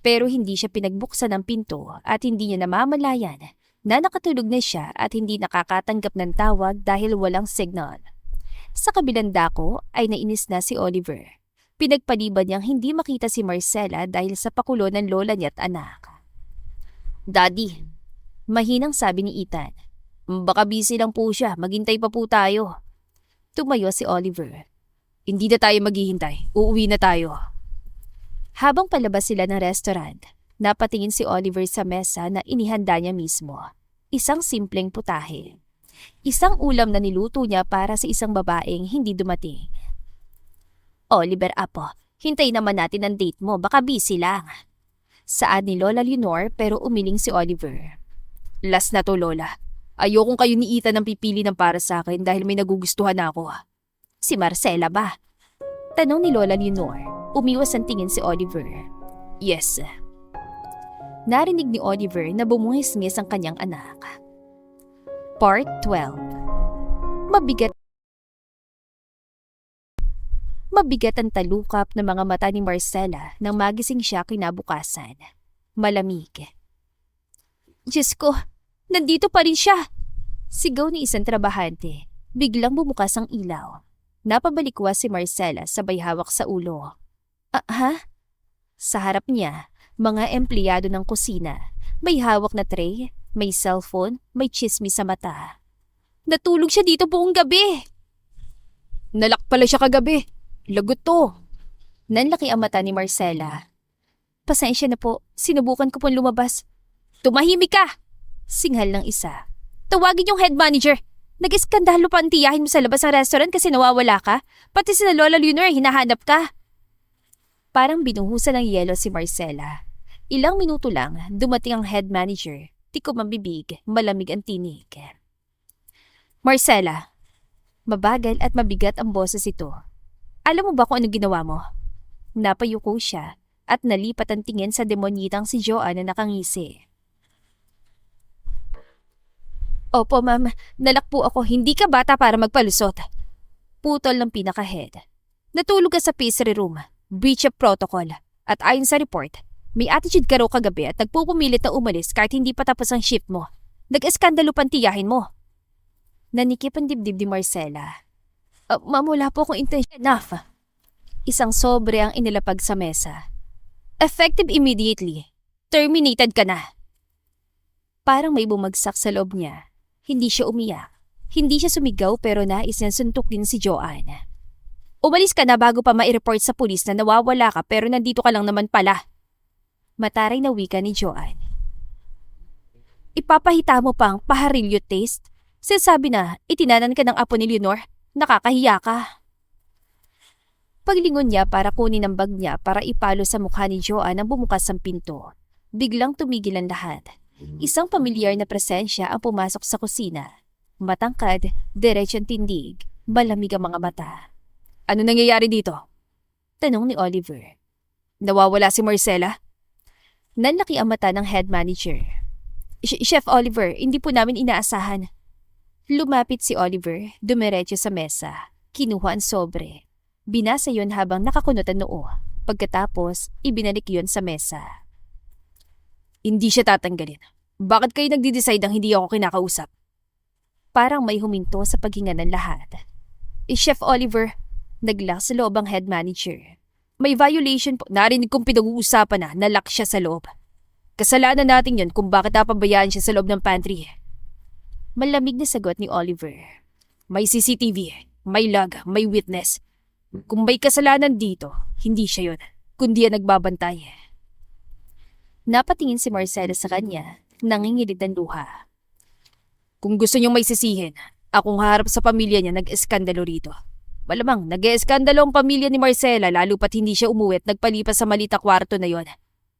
A: Pero hindi siya pinagbuksan ng pinto at hindi niya namamalayan na nakatulog na siya at hindi nakakatanggap ng tawag dahil walang signal. Sa kabilang dako ay nainis na si Oliver. Pinagpaliban niyang hindi makita si Marcela dahil sa pakulo ng lola niya at anak. Daddy, mahinang sabi ni Ethan. Baka busy lang po siya, maghintay pa po tayo. Tumayo si Oliver. Hindi na tayo maghihintay, uuwi na tayo. Habang palabas sila ng restaurant, napatingin si Oliver sa mesa na inihanda niya mismo. Isang simpleng putahe. Isang ulam na niluto niya para sa isang babaeng hindi dumating. Oliver, apo, hintay naman natin ang date mo, baka busy lang. Saad ni Lola Leonor pero umiling si Oliver. Last na to, Lola. Ayokong kayo ni Ethan ang pipili ng para sa akin dahil may nagugustuhan ako. Si Marcela ba? Tanong ni Lola Leonor. Umiwas ang tingin si Oliver. Yes. Narinig ni Oliver na bumuhis-ngis ang kanyang anak. Part 12. Mabigat ang talukap ng mga mata ni Marcela nang magising siya kinabukasan. Malamig. Diyos ko, nandito pa rin siya! Sigaw ni isang trabahante. Biglang bumukas ang ilaw. Napabalikwas si Marcela sabay hawak sa ulo. Ha? Sa harap niya, mga empleyado ng kusina. May hawak na tray, may cellphone, may chismis sa mata. Natulog siya dito buong gabi! Nalak pala siya kagabi. Lagot to. Nanlaki ang mata ni Marcela. Pasensya na po, sinubukan ko pong lumabas. Tumahimik ka! Singhal ng isa. Tawagin yung head manager. Nag-iskandalo pa ang tiyahin mo sa labas ng restaurant kasi nawawala ka. Pati sina Lola Leonor hinahanap ka. Parang binuhusan ng yelo si Marcela. Ilang minuto lang, dumating ang head manager. Tikom ang bibig, malamig ang tinig. Marcela, mabagal at mabigat ang boses ito. Alam mo ba kung ano ginawa mo? Napayuko siya at nalipat ang tingin sa demonyitang si Joanne na nakangisi. Opo ma'am, nalak po ako, hindi ka bata para magpalusot. Putol ng pinaka-head. Natulog ka sa pastry room. Breach of protocol. At ayon sa report, may attitude ka raw kagabi at nagpupumilit na umalis kahit hindi pa tapos ang shift mo. Nag-eskandalo pang tiyahin mo. Nanikip ang dibdib ni Marcela. Ma'am, wala po akong intention. Enough. Isang sobre ang inilapag sa mesa. Effective immediately. Terminated ka na. Parang may bumagsak sa loob niya. Hindi siya umiyak. Hindi siya sumigaw pero nais niyang suntok din si Joanne. Umalis ka na bago pa ma-report sa pulis na nawawala ka pero nandito ka lang naman pala. Mataray na wika ni Joanne. Ipapahita mo pang paharilyo taste? Sinasabi na itinanan ka ng apo ni Leonor? Nakakahiya ka. Paglingon niya para kunin ang bag niya para ipalo sa mukha ni Joanne ang bumukas ang pinto. Biglang tumigil ang lahat. Isang pamilyar na presensya ang pumasok sa kusina. Matangkad, diretsong tindig, malamig ang mga mata. Ano nangyayari dito? Tanong ni Oliver. Nawawala si Marcela? Nanlaki ang mata ng head manager. Chef Oliver, hindi po namin inaasahan. Lumapit si Oliver, dumiretso sa mesa. Kinuha ang sobre. Binasa yon habang nakakunot ang noo. Pagkatapos, ibinalik yon sa mesa. Hindi siya tatanggalin. Bakit kayo nagdi-decide ang hindi ako kinakausap? Parang may huminto sa paghinga ng lahat. Chef Oliver, naglock sa loob ang head manager. May violation po. Narinig kong pinag-uusapan na nalock siya sa loob. Kasalanan natin yon kung bakit napabayaan siya sa loob ng pantry. Malamig na sagot ni Oliver. May CCTV, may log, may witness. Kung may kasalanan dito, hindi siya yon, kundi ang nagbabantay. Napatingin si Marcela sa kanya, nangingilid ng luha. Kung gusto niyong may sisihin, akong harap sa pamilya niya nag-eskandalo rito.
B: Malamang nag-eskandalo ang pamilya ni Marcela lalo pat hindi siya umuwi at nagpalipas sa malita kwarto na yon.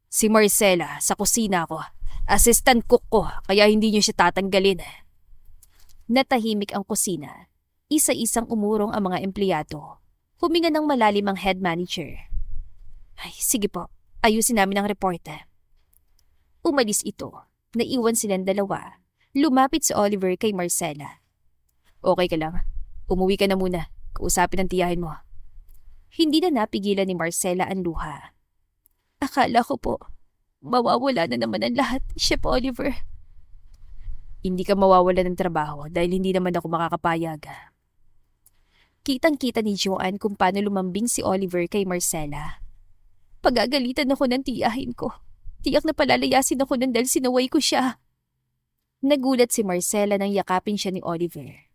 B: Si Marcela, sa kusina ko. Assistant cook ko, kaya hindi niyo siya tatanggalin.
A: Natahimik ang kusina. Isa-isang umurong ang mga empleyado. Huminga ng malalim ang head manager. Ay, sige po. Ayusin namin ang report. Umalis ito. Naiwan silang dalawa. Lumapit si Oliver kay Marcela.
B: Okay ka lang? Umuwi ka na muna. Kausapin ang tiyahin mo.
A: Hindi na napigilan ni Marcela ang luha. Akala ko po, mawawala na naman ang lahat, Chef Oliver.
B: Hindi ka mawawala ng trabaho dahil hindi naman ako makakapayag.
A: Kitang-kita ni Joanne kung paano lumambing si Oliver kay Marcela. Pagagalitan ako ng tiyahin ko. Tiyak na palalayasin ako nun dahil sinaway ko siya. Nagulat si Marcela nang yakapin siya ni Oliver.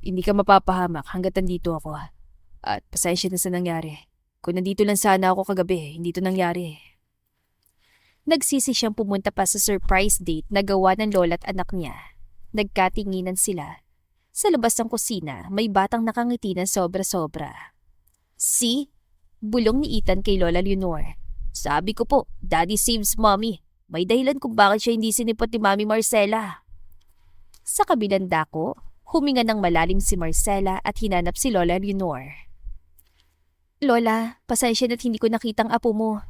B: Hindi ka mapapahamak hanggat nandito ako. At pasensya na sa nangyari. Kung nandito lang sana ako kagabi, hindi to nangyari.
A: Nagsisi siyang pumunta pa sa surprise date na gawa ng lola at anak niya. Nagkatinginan sila. Sa labas ng kusina, may batang nakangiti ng sobra-sobra. See? Bulong ni Ethan kay Lola Leonor. Sabi ko po, Daddy saves Mommy. May dahilan kung bakit siya hindi sinipot ni Mami Marcela. Sa kabilang dako, huminga ng malalim si Marcela at hinanap si Lola Leonor. Lola, pasensya na't hindi ko nakitang apo mo.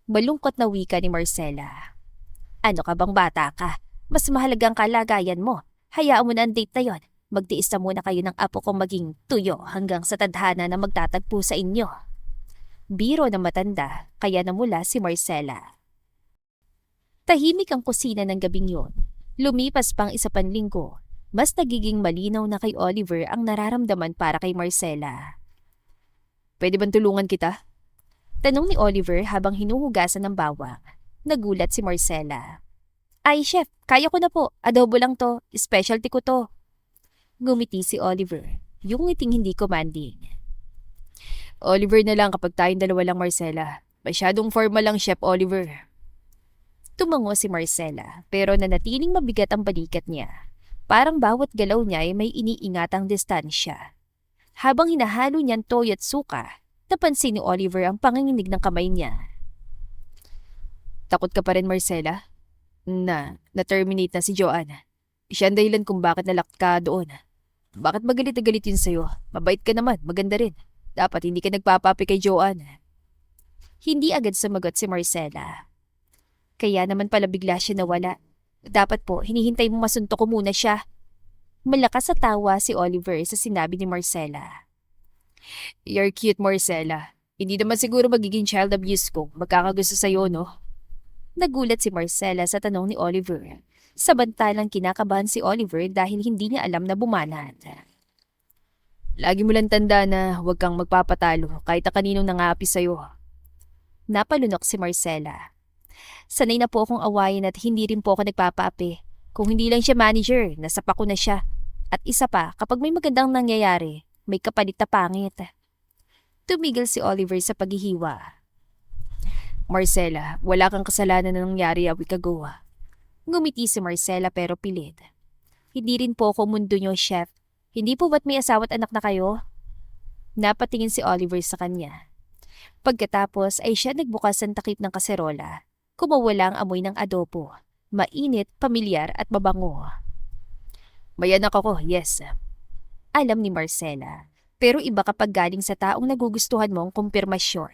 A: Malungkot na wika ni Marcela. Ano ka bang bata ka? Mas mahalagang kalagayan mo. Hayaan mo na ang date na yon. Magtiis na muna kayo ng apo kong maging tuyo hanggang sa tadhana na magtatagpo sa inyo. Biro na matanda, kaya namula si Marcela. Tahimik ang kusina ng gabing yon. Lumipas pang isa pang linggo. Mas nagiging malinaw na kay Oliver ang nararamdaman para kay Marcela.
B: Pwede bang tulungan kita?
A: Tanong ni Oliver habang hinuhugasan ng bawang. Nagulat si Marcela. Ay, chef, kaya ko na po. Adobo lang to. Specialty ko to. Ngumiti si Oliver. Yung ngiting hindi commanding.
B: Oliver na lang kapag tayong dalawa lang, Marcela. Masyadong formal lang, Chef Oliver.
A: Tumango si Marcela pero nanatiling mabigat ang balikat niya. Parang bawat galaw niya ay may iniingatang distansya. Habang hinahalo niyan toyo at suka, napansin ni Oliver ang panginginig ng kamay niya.
B: Takot ka pa rin, Marcela? Na-terminate na si Joanne. Siya ang dahilan kung bakit nalock ka doon. Bakit magalit na galit yun sa'yo? Mabait ka naman, maganda rin. Dapat hindi ka nagpapapi kay Joanne.
A: Hindi agad sumagot si Marcela. Kaya naman pala bigla siya nawala. Dapat po, hinihintay mo masuntok ko muna siya. Malakas sa tawa si Oliver sa sinabi ni Marcela.
B: You're cute, Marcela. Hindi naman siguro magiging child abuse ko. Magkakagusto sa'yo, no?
A: Nagulat si Marcela sa tanong ni Oliver. Samantalang kinakabahan si Oliver dahil hindi niya alam na bumanat.
B: Lagi mo lang tanda na huwag kang magpapatalo kahit na kaninong nangaapi sa'yo.
A: Napalunok si Marcela. Sanay na po akong awayin at hindi rin po ako nagpapaapi. Kung hindi lang siya manager, nasapa ko na siya. At isa pa, kapag may magandang nangyayari, may kapalit na pangit. Tumigil si Oliver sa paghihiwa.
B: Marcela, wala kang kasalanan na nangyari a week ago.
A: Ngumiti si Marcela pero pilit. Hindi rin po ako mundo niyo, chef. Hindi po ba't may asawa at anak na kayo? Napatingin si Oliver sa kanya. Pagkatapos ay siya nagbukas ng takip ng kaserola. Kumawala ang amoy ng adobo. Mainit, pamilyar at mabango.
B: May anak ako, yes.
A: Alam ni Marcela. Pero iba kapag galing sa taong nagugustuhan mong kumpirmasyon.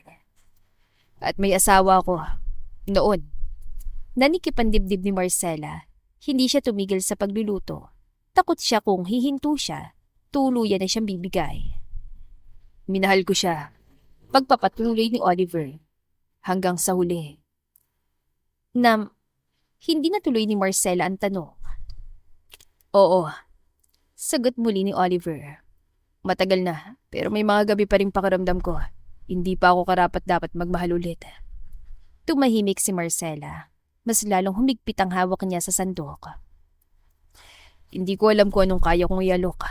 B: At may asawa ako. Noon.
A: Nanikip ang dibdib ni Marcela. Hindi siya tumigil sa pagluluto. Takot siya kung hihinto siya. Tuluyan na siyang bibigay.
B: Minahal ko siya.
A: Pagpapatuloy ni Oliver. Hanggang sa huli. Hindi natuloy ni Marcela ang tanong.
B: Oo.
A: Sagot muli ni Oliver.
B: Matagal na, pero may mga gabi pa rin pakiramdam ko. Hindi pa ako karapat-dapat magmahal ulit.
A: Tumahimik si Marcela. Mas lalong humigpit ang hawak niya sa sandok.
B: Hindi ko alam kung anong kaya kong ialok.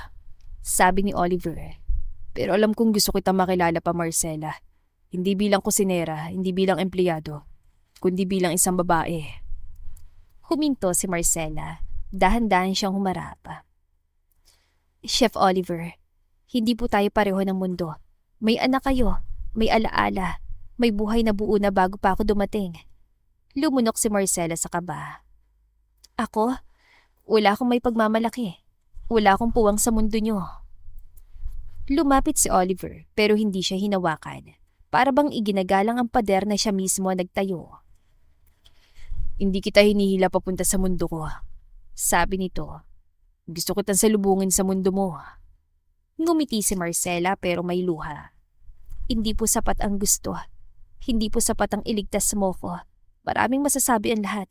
A: Sabi ni Oliver.
B: Pero alam kong gusto kita makilala pa, Marcela. Hindi bilang kusinera, hindi bilang empleyado, kundi bilang isang babae.
A: Huminto si Marcela. Dahan-dahan siyang humarap. Chef Oliver, Hindi po tayo pareho ng mundo. May anak kayo, may alaala, may buhay na buo na bago pa ako dumating. Lumunok si Marcela sa kaba. Ako? Wala akong may pagmamalaki. Wala akong puwang sa mundo niyo. Lumapit si Oliver pero hindi siya hinawakan. Para bang iginagalang ang pader na siya mismo ang nagtayo. Hindi kita hinihila papunta sa mundo ko, sabi nito. Gusto kitang salubungin sa mundo mo. Ngumiti si Marcela pero may luha. Hindi po sapat ang gusto. Hindi po sapat ang iligtas mo ko. Maraming masasabi ang lahat.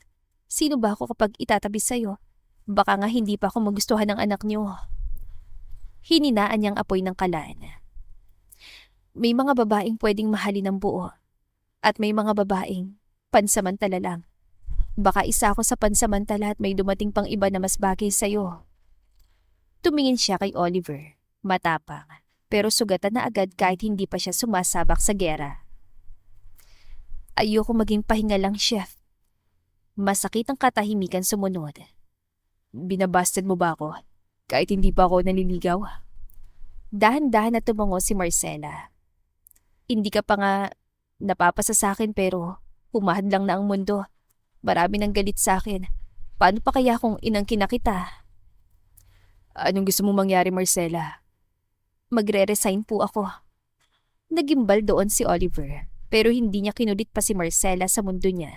A: Sino ba ako kapag itatabi sa'yo? Baka nga hindi pa ako magustuhan ng anak niyo. Hininaan niyang apoy ng kalan. May mga babaeng pwedeng mahalin ng buo. At may mga babaeng pansamantala lang. Baka isa ako sa pansamantala at may dumating pang iba na mas bagay sa'yo. Tumingin siya kay Oliver, matapang, pero sugatan na agad kahit hindi pa siya sumasabak sa gera. Ayoko maging pahinga lang, chef. Masakit ang katahimikan sumunod. Binabasted mo ba ako? Kahit hindi pa ako naliligaw? Dahan-dahan na tumango si Marcela. Hindi ka pa nga napapasa sa akin pero humahad lang na ang mundo. Marami nang galit sa akin. Paano pa kaya kung inangkin na kita? Anong gusto mong mangyari, Marcela? Magre-resign po ako. Nagimbal doon si Oliver, pero hindi niya kinulit pa si Marcela sa mundo niya.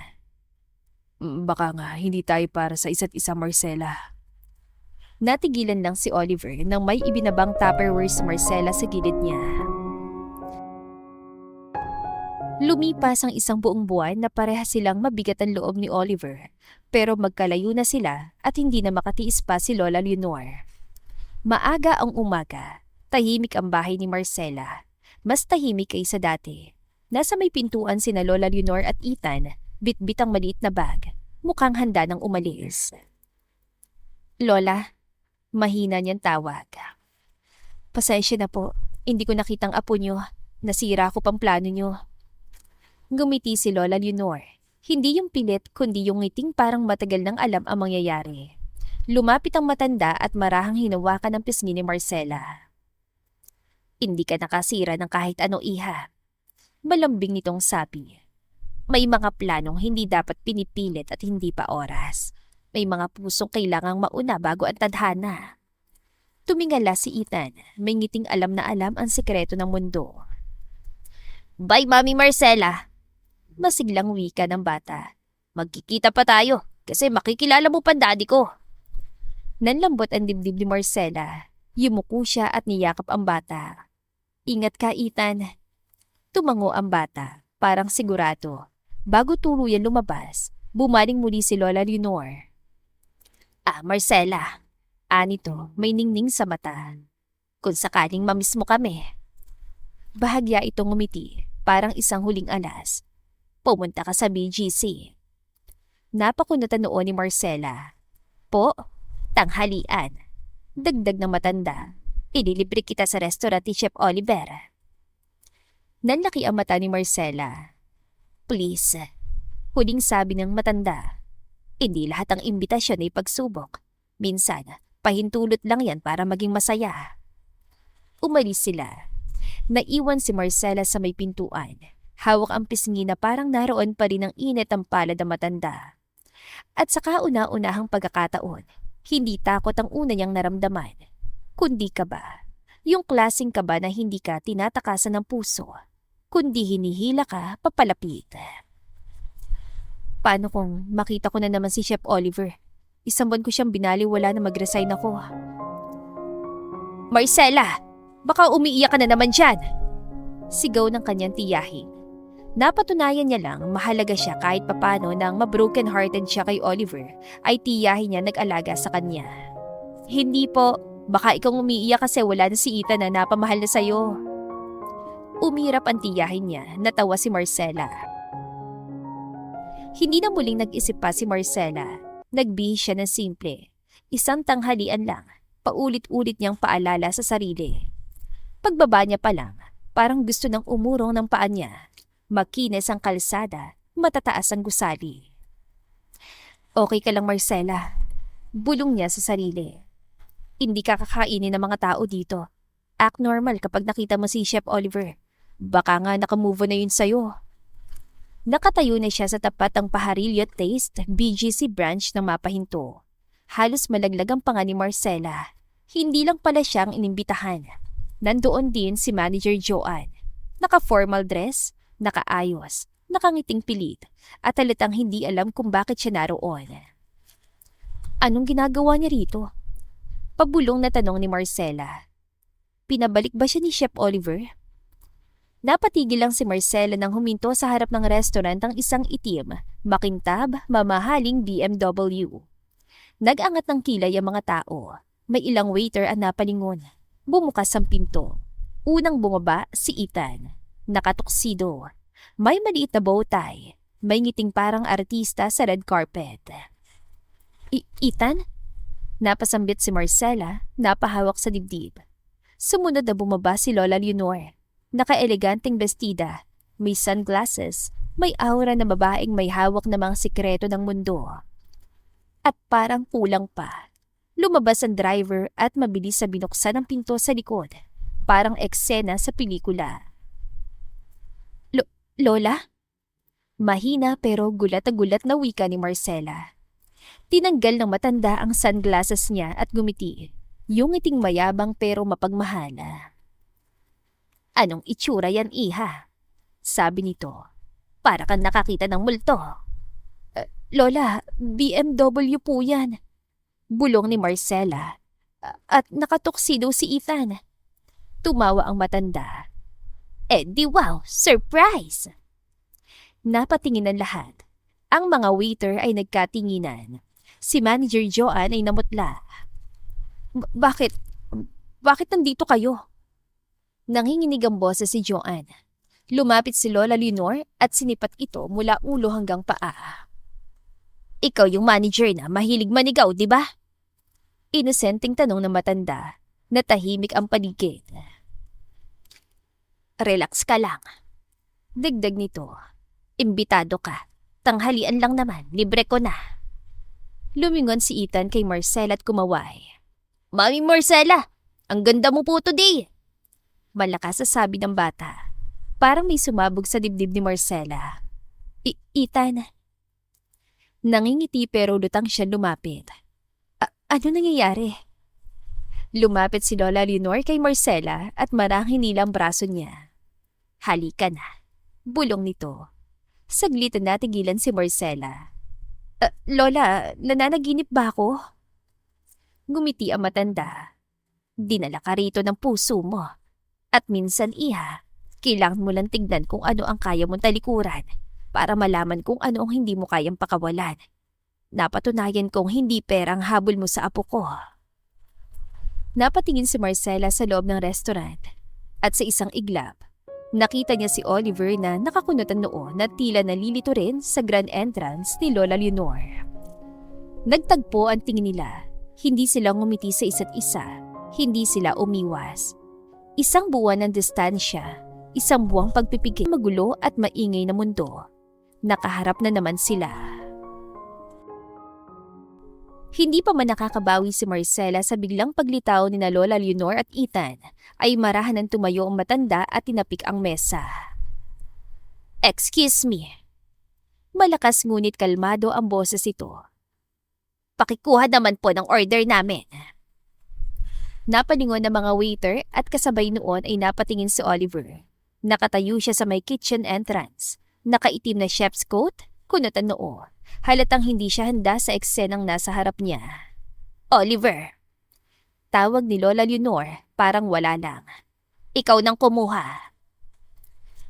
A: Baka nga hindi tayo para sa isa't isa, Marcela. Natigilan lang si Oliver nang may ibinabang Tupperware si Marcela sa gilid niya. Lumipas ang isang buong buwan na parehas silang mabigat ang loob ni Oliver, pero magkalayo na sila at hindi na makatiis pa si Lola Leonor. Maaga ang umaga, tahimik ang bahay ni Marcela. Mas tahimik kaysa dati. Nasa may pintuan sina Lola Leonor at Ethan, bitbit ang maliit na bag, mukhang handa ng umalis. Lola, mahina niyang tawag. Pasensya na po, hindi ko nakitang apo niyo. Nasira ko pang plano niyo. Ngumiti si Lola Leonor. Hindi yung pilit kundi yung ngiting parang matagal nang alam ang mangyayari. Lumapit ang matanda at marahang hinawakan ang pisngi ni Marcela. Hindi ka nakasira ng kahit ano, iha. Malambing nitong sabi. May mga planong hindi dapat pinipilit at hindi pa oras. May mga pusong kailangang mauna bago ang tadhana. Tumingala si Ethan, may ngiting alam na alam ang sekreto ng mundo. Bye, Mami Marcela! Masiglang wika ng bata. Magkikita pa tayo kasi makikilala mo pa daddy ko. Nanlambot ang dibdib ni Marcela. Yumuko siya at niyakap ang bata. Ingat ka, Ethan. Tumango ang bata, parang sigurado. Bago tuluyan lumabas, bumaling muli si Lola Leonor. Marcela. Anito, may ningning sa mata. Kung sakaling mamiss mo kami. Bahagya itong ngumiti, parang isang huling alas. Pumunta ka sa BGC. Napakunutan noon ni Marcela. Po, tanghalian. Dagdag ng matanda. Ililibre kita sa restaurant ni Chef Oliver. Nanlaki ang mata ni Marcela. Please. Huling sabi ng matanda. Hindi lahat ng imbitasyon ay pagsubok. Minsan, pahintulot lang yan para maging masaya. Umalis sila. Naiwan si Marcela sa may pintuan. Hawak ang pisngi na parang naroon pa rin ang init ang palad ng matanda. At sa kauna-unahang pagkakataon, hindi takot ang una niyang naramdaman. Kundi kaba. Yung klaseng kaba na hindi ka tinatakasan ng puso, kundi hinihila ka papalapit. Paano kung makita ko na naman si Chef Oliver? Isang buwan ko siyang binaliwala na mag-resign ako. Marcela! Baka umiiyak ka na naman dyan! Sigaw ng kanyang tiyahin. Napatunayan niya lang mahalaga siya kahit papano nang mabroken-hearted siya kay Oliver ay tiyahin niya nag-alaga sa kanya. Hindi po, baka ikaw umiiyak kasi wala na si Ethan na napamahal na sa'yo. Umirap ang tiyahin niya, natawa si Marcela. Hindi na muling nag-isip pa si Marcela. Nagbihis siya ng simple. Isang tanghalian lang, paulit-ulit niyang paalala sa sarili. Pagbaba niya pa lang, parang gusto nang umurong ng paa niya. Makinis ang kalsada, matataas ang gusali. Okay ka lang, Marcela. Bulong niya sa sarili. Hindi ka kakainin ng mga tao dito. Act normal kapag nakita mo si Chef Oliver. Baka nga nakamove on na yun sa'yo. Nakatayo na siya sa tapat ng Pajarillo Taste BGC branch ng Mapahinto. Halos malaglag ang panga ni Marcela. Hindi lang pala siyang inimbitahan. Nandoon din si Manager Joanne. Naka-formal dress, nakaayos, nakangiting pilit, at halatang hindi alam kung bakit siya naroon. Anong ginagawa niya rito? Pabulong na tanong ni Marcela. Pinabalik ba siya ni Chef Oliver? Napatigil lang si Marcela nang huminto sa harap ng restaurant ang isang itim, makintab, mamahaling BMW. Nag-angat ng kilay ang mga tao. May ilang waiter ang napalingon. Bumukas ang pinto. Unang bumaba si Ethan. Nakatuksido. May maliit na bow tie. May ngiting parang artista sa red carpet. Ethan? Napasambit si Marcela, napahawak sa dibdib. Sumunod na bumaba si Lola Leonor. Naka-eleganteng bestida, may sunglasses, may aura na babaeng may hawak na mga sikreto ng mundo. At parang kulang pa. Lumabas ang driver at mabilis sa binuksan ang pinto sa likod. Parang eksena sa pelikula. Lola? Mahina pero gulat na gulat na wika ni Marcela. Tinanggal ng matanda ang sunglasses niya at gumiti. Yung ngiting mayabang pero mapagmahala. Anong itsura yan, iha? Sabi nito. Para kang nakakita ng multo. Lola, BMW po yan. Bulong ni Marcela. At nakatuksido si Ethan. Tumawa ang matanda. Di wow, surprise! Napatingin ang lahat. Ang mga waiter ay nagkatinginan. Si Manager Joanne ay namutla. Bakit? Bakit nandito kayo? Nanginginig ang boses si Joanne. Lumapit si Lola Leonor at sinipat ito mula ulo hanggang paa. Ikaw yung manager na mahilig manigaw, di ba? Inosenteng tanong ng matanda. Natahimik ang paligid. Relax ka lang. Dagdag nito. Imbitado ka. Tanghalian lang naman, libre ko na. Lumingon si Ethan kay Marcela at kumaway. Mami Marcela, ang ganda mo po today. Malakas sa sabi ng bata. Parang may sumabog sa dibdib ni Marcela. Ethan. Nangingiti pero lutang siya lumapit. Ano nangyayari? Lumapit si Lola Leonor kay Marcela at marang hinilang braso niya. Halika na. Bulong nito. Saglit na natigilan si Marcela. Lola, nananaginip ba ako? Ngumiti ang matanda. Dinala ka rito ng puso mo. At minsan, iha, kailangan mo lang tignan kung ano ang kaya mong talikuran para malaman kung ano ang hindi mo kayang pakawalan. Napatunayan kong hindi pera ang habol mo sa apo ko. Napatingin si Marcela sa loob ng restaurant at sa isang iglap, nakita niya si Oliver na nakakunot ang noo na tila nalilito rin sa grand entrance ni Lola Leonor. Nagtagpo ang tingin nila. Hindi sila ngumiti sa isa't isa. Hindi sila umiwas. Isang buwan ng distansya, isang buwang pagpipigil, magulo at maingay na mundo. Nakaharap na naman sila. Hindi pa man nakakabawi si Marcela sa biglang paglitaw ni na Lola Leonor at Ethan, ay marahan ng tumayo ang matanda at tinapik ang mesa. Excuse me. Malakas ngunit kalmado ang boses ito. Pakikuha naman po ng order namin. Napalingon ng mga waiter at kasabay noon ay napatingin si Oliver. Nakatayo siya sa may kitchen entrance. Nakaitim na chef's coat, kunot ang noo. Halatang hindi siya handa sa eksenang nasa harap niya. Oliver! Tawag ni Lola Leonor, parang wala lang. Ikaw nang kumuha.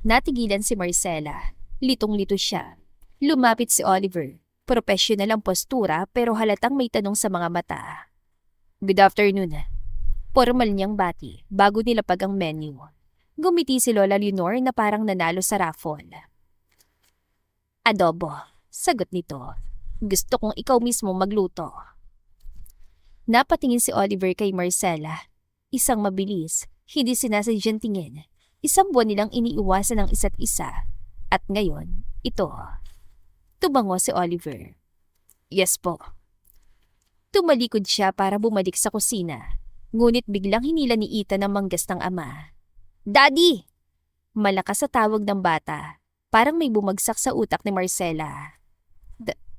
A: Natigilan si Marcela. Litong-lito siya. Lumapit si Oliver. Professional ang postura pero halatang may tanong sa mga mata. Good afternoon. Formal niyang bati bago nilapag ang menu. Gumiti si Lola Leonor na parang nanalo sa raffle. Adobo, sagot nito. Gusto kong ikaw mismo magluto. Napatingin si Oliver kay Marcela. Isang mabilis, hindi sinasadyang tingin. Isang buwan nilang iniiwasan ng isa't isa. At ngayon, ito. Tumango si Oliver. Yes po. Tumalikod siya para bumalik sa kusina. Ngunit biglang hinila ni Ethan ang manggas ng ama. "Daddy!" Malakas sa tawag ng bata. Parang may bumagsak sa utak ni Marcela.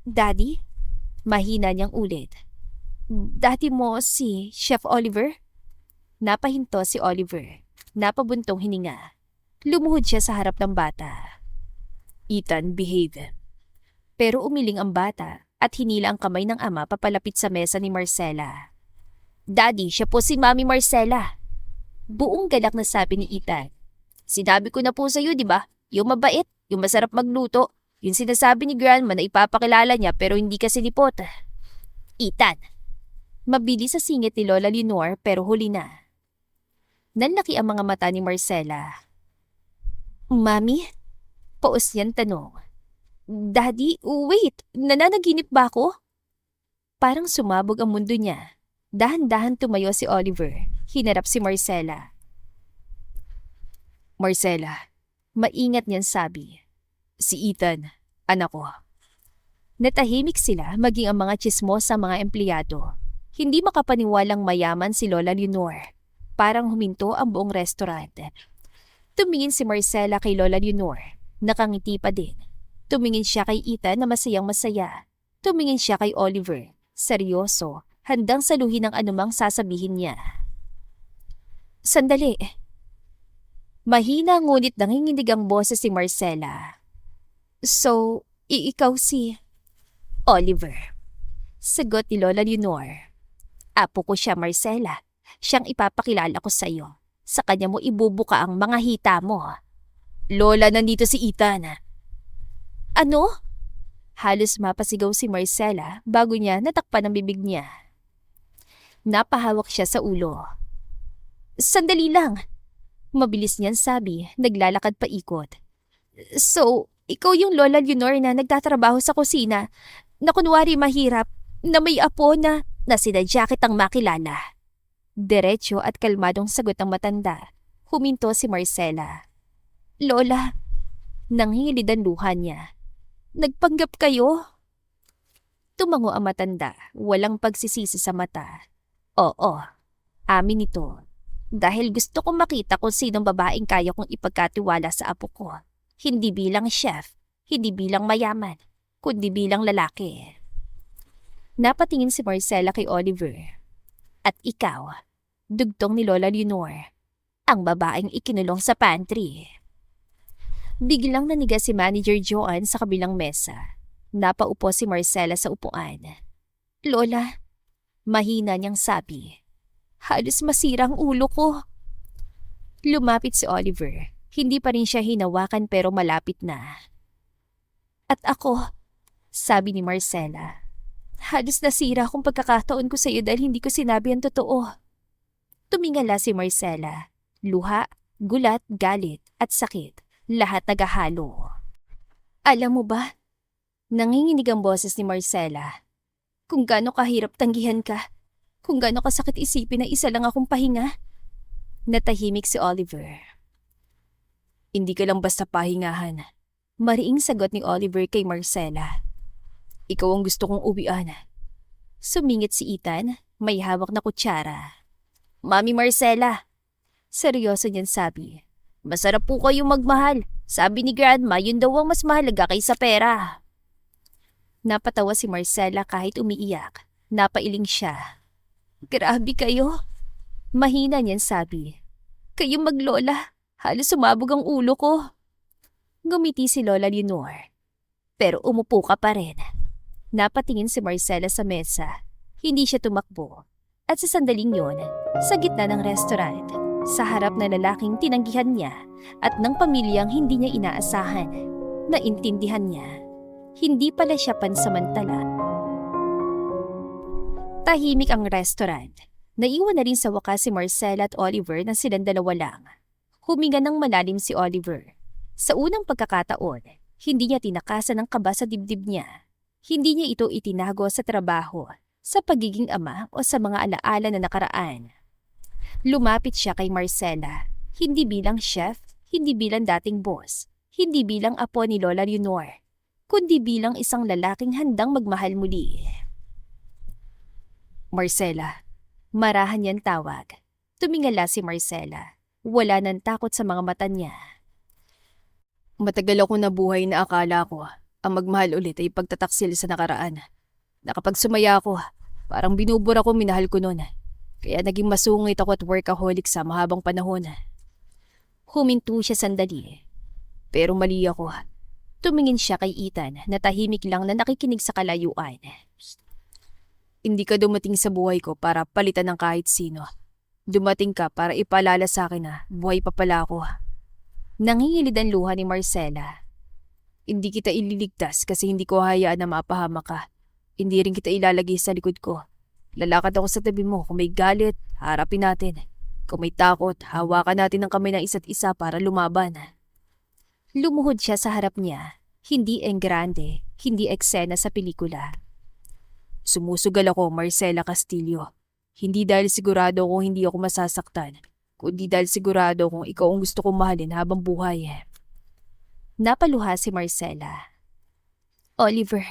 A: Daddy? Mahina niyang ulit. "Daddy mo si Chef Oliver?" Napahinto si Oliver. Napabuntong hininga. Lumuhod siya sa harap ng bata. "Ethan, behave." Pero umiling ang bata at hinila ang kamay ng ama papalapit sa mesa ni Marcela. "Daddy, siya po si Mami Marcela." Buong galak na sabi ni Ethan. "Sinabi ko na po sa iyo, di ba? Yung mabait, yung masarap magluto. Yung sinasabi ni Grandma na ipapakilala niya pero hindi kasi lipot." "Ethan!" Mabilis sa singit ni Lola Leonor pero huli na. Nanlaki ang mga mata ni Marcela. "Mami?" Paus niyang tanong. "Daddy, wait, nananaginip ba ako?" Parang sumabog ang mundo niya. Dahan-dahan tumayo si Oliver. Hinarap si Marcela. "Marcela," maingat niyang sabi. "Si Ethan, anak ko." Natahimik sila maging ang mga tsismosa mga empleyado. Hindi makapaniwalang mayaman si Lola Leonor. Parang huminto ang buong restaurant. Tumingin si Marcela kay Lola Leonor. Nakangiti pa din. Tumingin siya kay Ethan na masayang masaya. Tumingin siya kay Oliver. Seryoso, handang saluhin ang anumang sasabihin niya. "Sandali." Mahina ngunit nanginginig ang boses si Marcela. "So, ikaw si Oliver?" Sagot ni Lola Leonor. "Apo ko siya, Marcela. Siyang ipapakilala ko sa iyo. Sa kanya mo ibubuka ang mga hita mo." "Lola, nandito si Ethan." "Ano?" Halos mapasigaw si Marcela bago niya natakpan ang bibig niya. Napahawak siya sa ulo. "Sandali lang." Mabilis niyan sabi, naglalakad pa ikot. "So, ikaw yung Lola Leonor na nagtatrabaho sa kusina, na kunwari mahirap, na may apo na sinadya kitang makilala." Diretso at kalmadong sagot ng matanda. Huminto si Marcela. "Lola," nanghingilid ang luha niya. "Nagpanggap kayo?" Tumango ang matanda, walang pagsisisi sa mata. "Oo, amin ito. Dahil gusto kong makita kung sinong babaeng kaya kong ipagkatiwala sa apo ko. Hindi bilang chef, hindi bilang mayaman, kundi bilang lalaki." Napatingin si Marcela kay Oliver. "At ikaw," dugtong ni Lola Leonor, "ang babaeng ikinulong sa pantry." Biglang naniga si Manager Joan sa kabilang mesa. Napaupo si Marcela sa upuan. "Lola," mahina niyang sabi, "halos masira ang ulo ko." Lumapit si Oliver. Hindi pa rin siya hinawakan pero malapit na. "At ako," sabi ni Marcela, "halos nasira akong pagkakataon ko sa iyo dahil hindi ko sinabi ang totoo." Tumingala si Marcela. Luha, gulat, galit, at sakit. Lahat nagahalo. "Alam mo ba?" Nanginginig ang boses ni Marcela. "Kung gaano kahirap tanggihan ka. Kung gaano kasakit isipin na isa lang akong pahinga." Natahimik si Oliver. "Hindi ka lang basta pahingahan." Mariing sagot ni Oliver kay Marcela. "Ikaw ang gusto kong uwian." Sumingit si Ethan, may hawak na kutsara. "Mami Marcela," seryoso niyan sabi, "masarap po kayong magmahal. Sabi ni Grandma, yun daw ang mas mahalaga kaysa pera." Napatawa si Marcela kahit umiiyak. Napailing siya. "Grabe kayo." Mahina niyan sabi. "Kayo maglola, halos sumabog ang ulo ko." Ngumiti si Lola Leonor. "Pero umupo ka pa rin." Napatingin si Marcela sa mesa. Hindi siya tumakbo. At sa sandaling yon, sa gitna ng restaurant, sa harap na lalaking tinanggihan niya at ng pamilyang hindi niya inaasahan, naintindihan niya. Hindi pala siya pansamantala. Tahimik ang restaurant. Naiwan na rin sa wakas si Marcela at Oliver na silang dalawa lang. Huminga ng malalim si Oliver. Sa unang pagkakataon, hindi niya tinakasan ang kaba sa dibdib niya. Hindi niya ito itinago sa trabaho, sa pagiging ama o sa mga alaala na nakaraan. Lumapit siya kay Marcela, hindi bilang chef, hindi bilang dating boss, hindi bilang apo ni Lola Leonor, kundi bilang isang lalaking handang magmahal muli. "Marcela," Marahan niyang tawag. Tumingala si Marcela. Wala nang takot sa mga mata niya.
B: Matagal ako nabuhay na akala ko ang magmahal ulit ay pagtataksil sa nakaraan. Nakapag sumaya ako, parang binubura ko minahal ko noon. Kaya naging masungit ako at workaholic sa mahabang panahon.
A: Huminto siya sandali.
B: Pero mali ako.
A: Tumingin siya kay Ethan na tahimik lang na nakikinig sa kalayuan.
B: Hindi ka dumating sa buhay ko para palitan ng kahit sino. Dumating ka para ipaalala sa akin na buhay pa pala ako.
A: Nangingilid ang luha ni Marcela.
B: Hindi kita ililigtas kasi hindi ko hayaan na mapahama ka. Hindi rin kita ilalagay sa likod ko. Lalakad ako sa tabi mo. Kung may galit, harapin natin. Kung may takot, hawakan natin ang kamay ng isa't isa para lumaban.
A: Lumuhod siya sa harap niya. Hindi enggrande, hindi eksena sa pelikula.
B: Sumusugal ako, Marcela Castillo. Hindi dahil sigurado kung hindi ako masasaktan, kundi dahil sigurado kung ikaw ang gusto kong mahalin habang buhay.
A: Napaluha si Marcela. Oliver,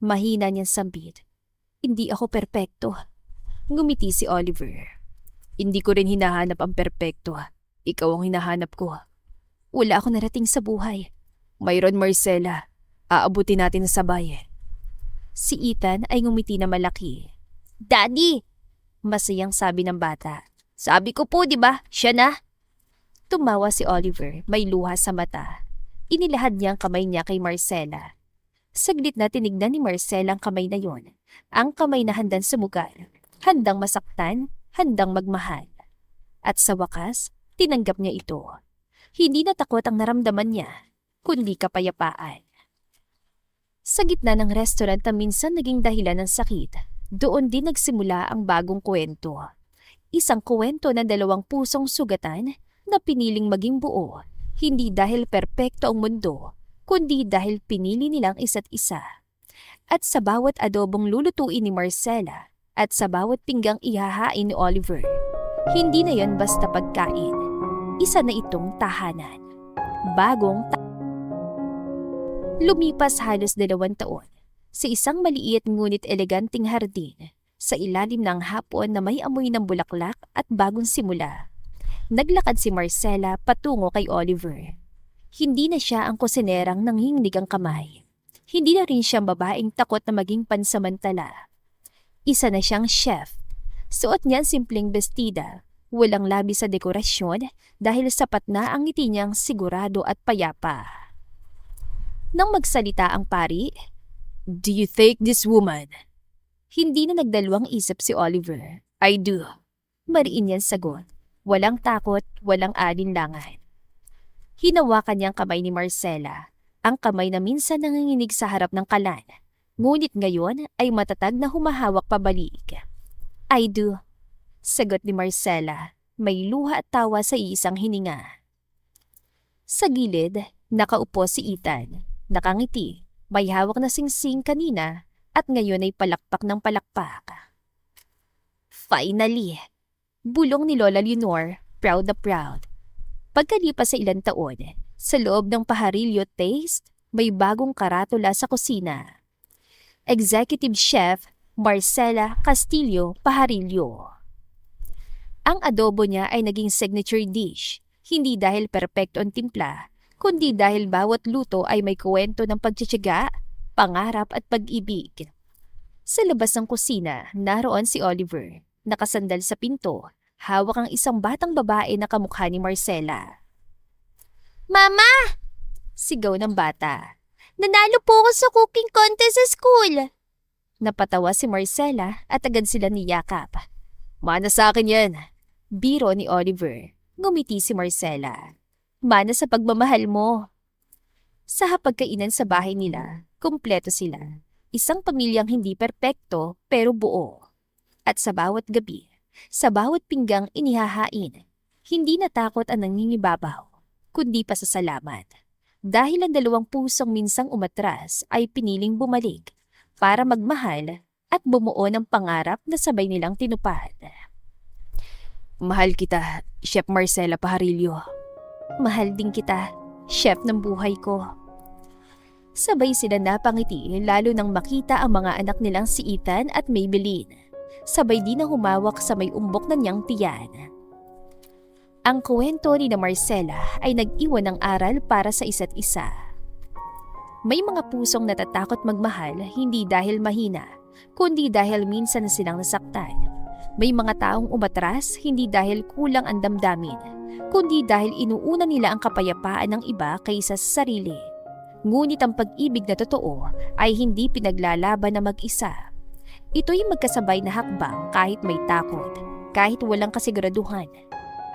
A: mahina niyang sambit. Hindi ako perpekto. Ngumiti si Oliver.
B: Hindi ko rin hinahanap ang perpekto. Ikaw ang hinahanap ko.
A: Wala ako narating sa buhay.
B: Mayroon, Marcela. Aabutin natin na sabay.
A: Si Ethan ay ngumiti na malaki. Daddy! Masayang sabi ng bata. Sabi ko po, di ba? Siya na. Tumawa si Oliver, may luha sa mata. Inilahad niya ang kamay niya kay Marcela. Saglit na tinignan ni Marcela ang kamay na yon. Ang kamay na handang sumugal, handang masaktan, handang magmahal. At sa wakas, tinanggap niya ito. Hindi na takot ang naramdaman niya, kundi kapayapaan. Sa gitna ng restaurant na minsan naging dahilan ng sakit, doon din nagsimula ang bagong kwento. Isang kwento ng dalawang pusong sugatan na piniling maging buo, hindi dahil perpekto ang mundo, kundi dahil pinili nilang isa't isa. At sa bawat adobong lulutuin ni Marcela at sa bawat pinggang ihahain ni Oliver, hindi na yon basta pagkain. Isa na itong tahanan. Bagong Lumipas halos 2 taon sa isang maliit ngunit eleganteng hardin sa ilalim ng hapon na may amoy ng bulaklak at bagong simula. Naglakad si Marcela patungo kay Oliver. Hindi na siya ang kusinerang nanghingnig ang kamay. Hindi na rin siya babaeng takot na maging pansamantala. Isa na siyang chef. Suot niya ang simpleng bestida, walang labi sa dekorasyon dahil sapat na ang ngiti niyang sigurado at payapa. Nang magsalita ang pari,
B: Do you take this woman?
A: Hindi na nagdalawang isip si Oliver.
B: I do.
A: Mariin niyang sagot. Walang takot, walang alinlangan. Hinawakan niya ang kamay ni Marcela, ang kamay na minsan nanginginig sa harap ng kalan, ngunit ngayon ay matatag na humahawak pabalik. I do. Sagot ni Marcela, may luha at tawa sa isang hininga. Sa gilid, nakaupo si Ethan. Nakangiti, may hawak na singsing kanina at ngayon ay palakpak ng palakpak. Finally! Bulong ni Lola Leonor, proud na proud. Pagkalipas sa ilang taon, sa loob ng Pajarillo Taste, may bagong karatula sa kusina. Executive Chef Marcela Castillo Pajarillo. Ang adobo niya ay naging signature dish, hindi dahil perpekto ang timpla, kundi dahil bawat luto ay may kwento ng pagtsitsaga, pangarap at pag-ibig. Sa labas ng kusina, naroon si Oliver, nakasandal sa pinto, hawak ang isang batang babae na kamukha ni Marcela. Mama! Sigaw ng bata. Nanalo po ako sa cooking contest sa school. Napatawa si Marcela at agad sila niyakap.
B: Mana sa akin yan.
A: Biro ni Oliver. Ngumiti si Marcela. Mana sa pagmamahal mo. Sa hapagkainan sa bahay nila, kumpleto sila. Isang pamilyang hindi perpekto pero buo. At sa bawat gabi, sa bawat pinggang inihahain, hindi natakot ang nangingibabaw, kundi pasasalamat. Dahil ang dalawang pusong minsang umatras ay piniling bumalik para magmahal at bumuo ng pangarap na sabay nilang tinupad.
B: Mahal kita, Chef Marcela Pajarillo.
A: Mahal din kita, chef ng buhay ko. Sabay sila napangiti lalo nang makita ang mga anak nilang si Ethan at Maybelline. sabay din na humawak sa may umbok na niyang tiyan. Ang kwento ni na Marcela ay nag-iwan ng aral para sa isa't isa. May mga pusong natatakot magmahal hindi dahil mahina, kundi dahil minsan na silang nasaktan. May mga taong umatras hindi dahil kulang ang damdamin, kundi dahil inuuna nila ang kapayapaan ng iba kaysa sa sarili. Ngunit ang pag-ibig na totoo ay hindi pinaglalaban na mag-isa. Ito'y magkasabay na hakbang kahit may takot, kahit walang kasiguraduhan.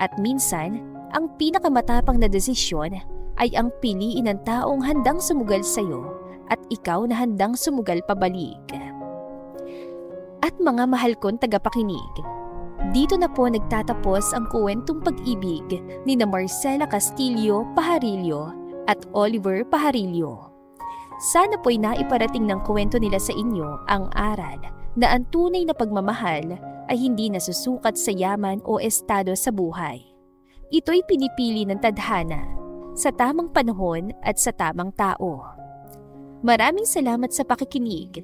A: At minsan, ang pinakamatapang na desisyon ay ang piliin ng taong handang sumugal sa'yo at ikaw na handang sumugal pabalik. At mga mahal kong tagapakinig, dito na po nagtatapos ang kwentong pag-ibig ni na Marcela Castillo Pajarillo at Oliver Pajarillo. Sana po'y naiparating ng kwento nila sa inyo ang aral na ang tunay na pagmamahal ay hindi nasusukat sa yaman o estado sa buhay. Ito'y pinipili ng tadhana sa tamang panahon at sa tamang tao. Maraming salamat sa pakikinig.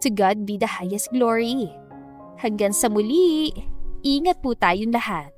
A: To God be the highest glory. Hanggang sa muli, ingat po tayong lahat.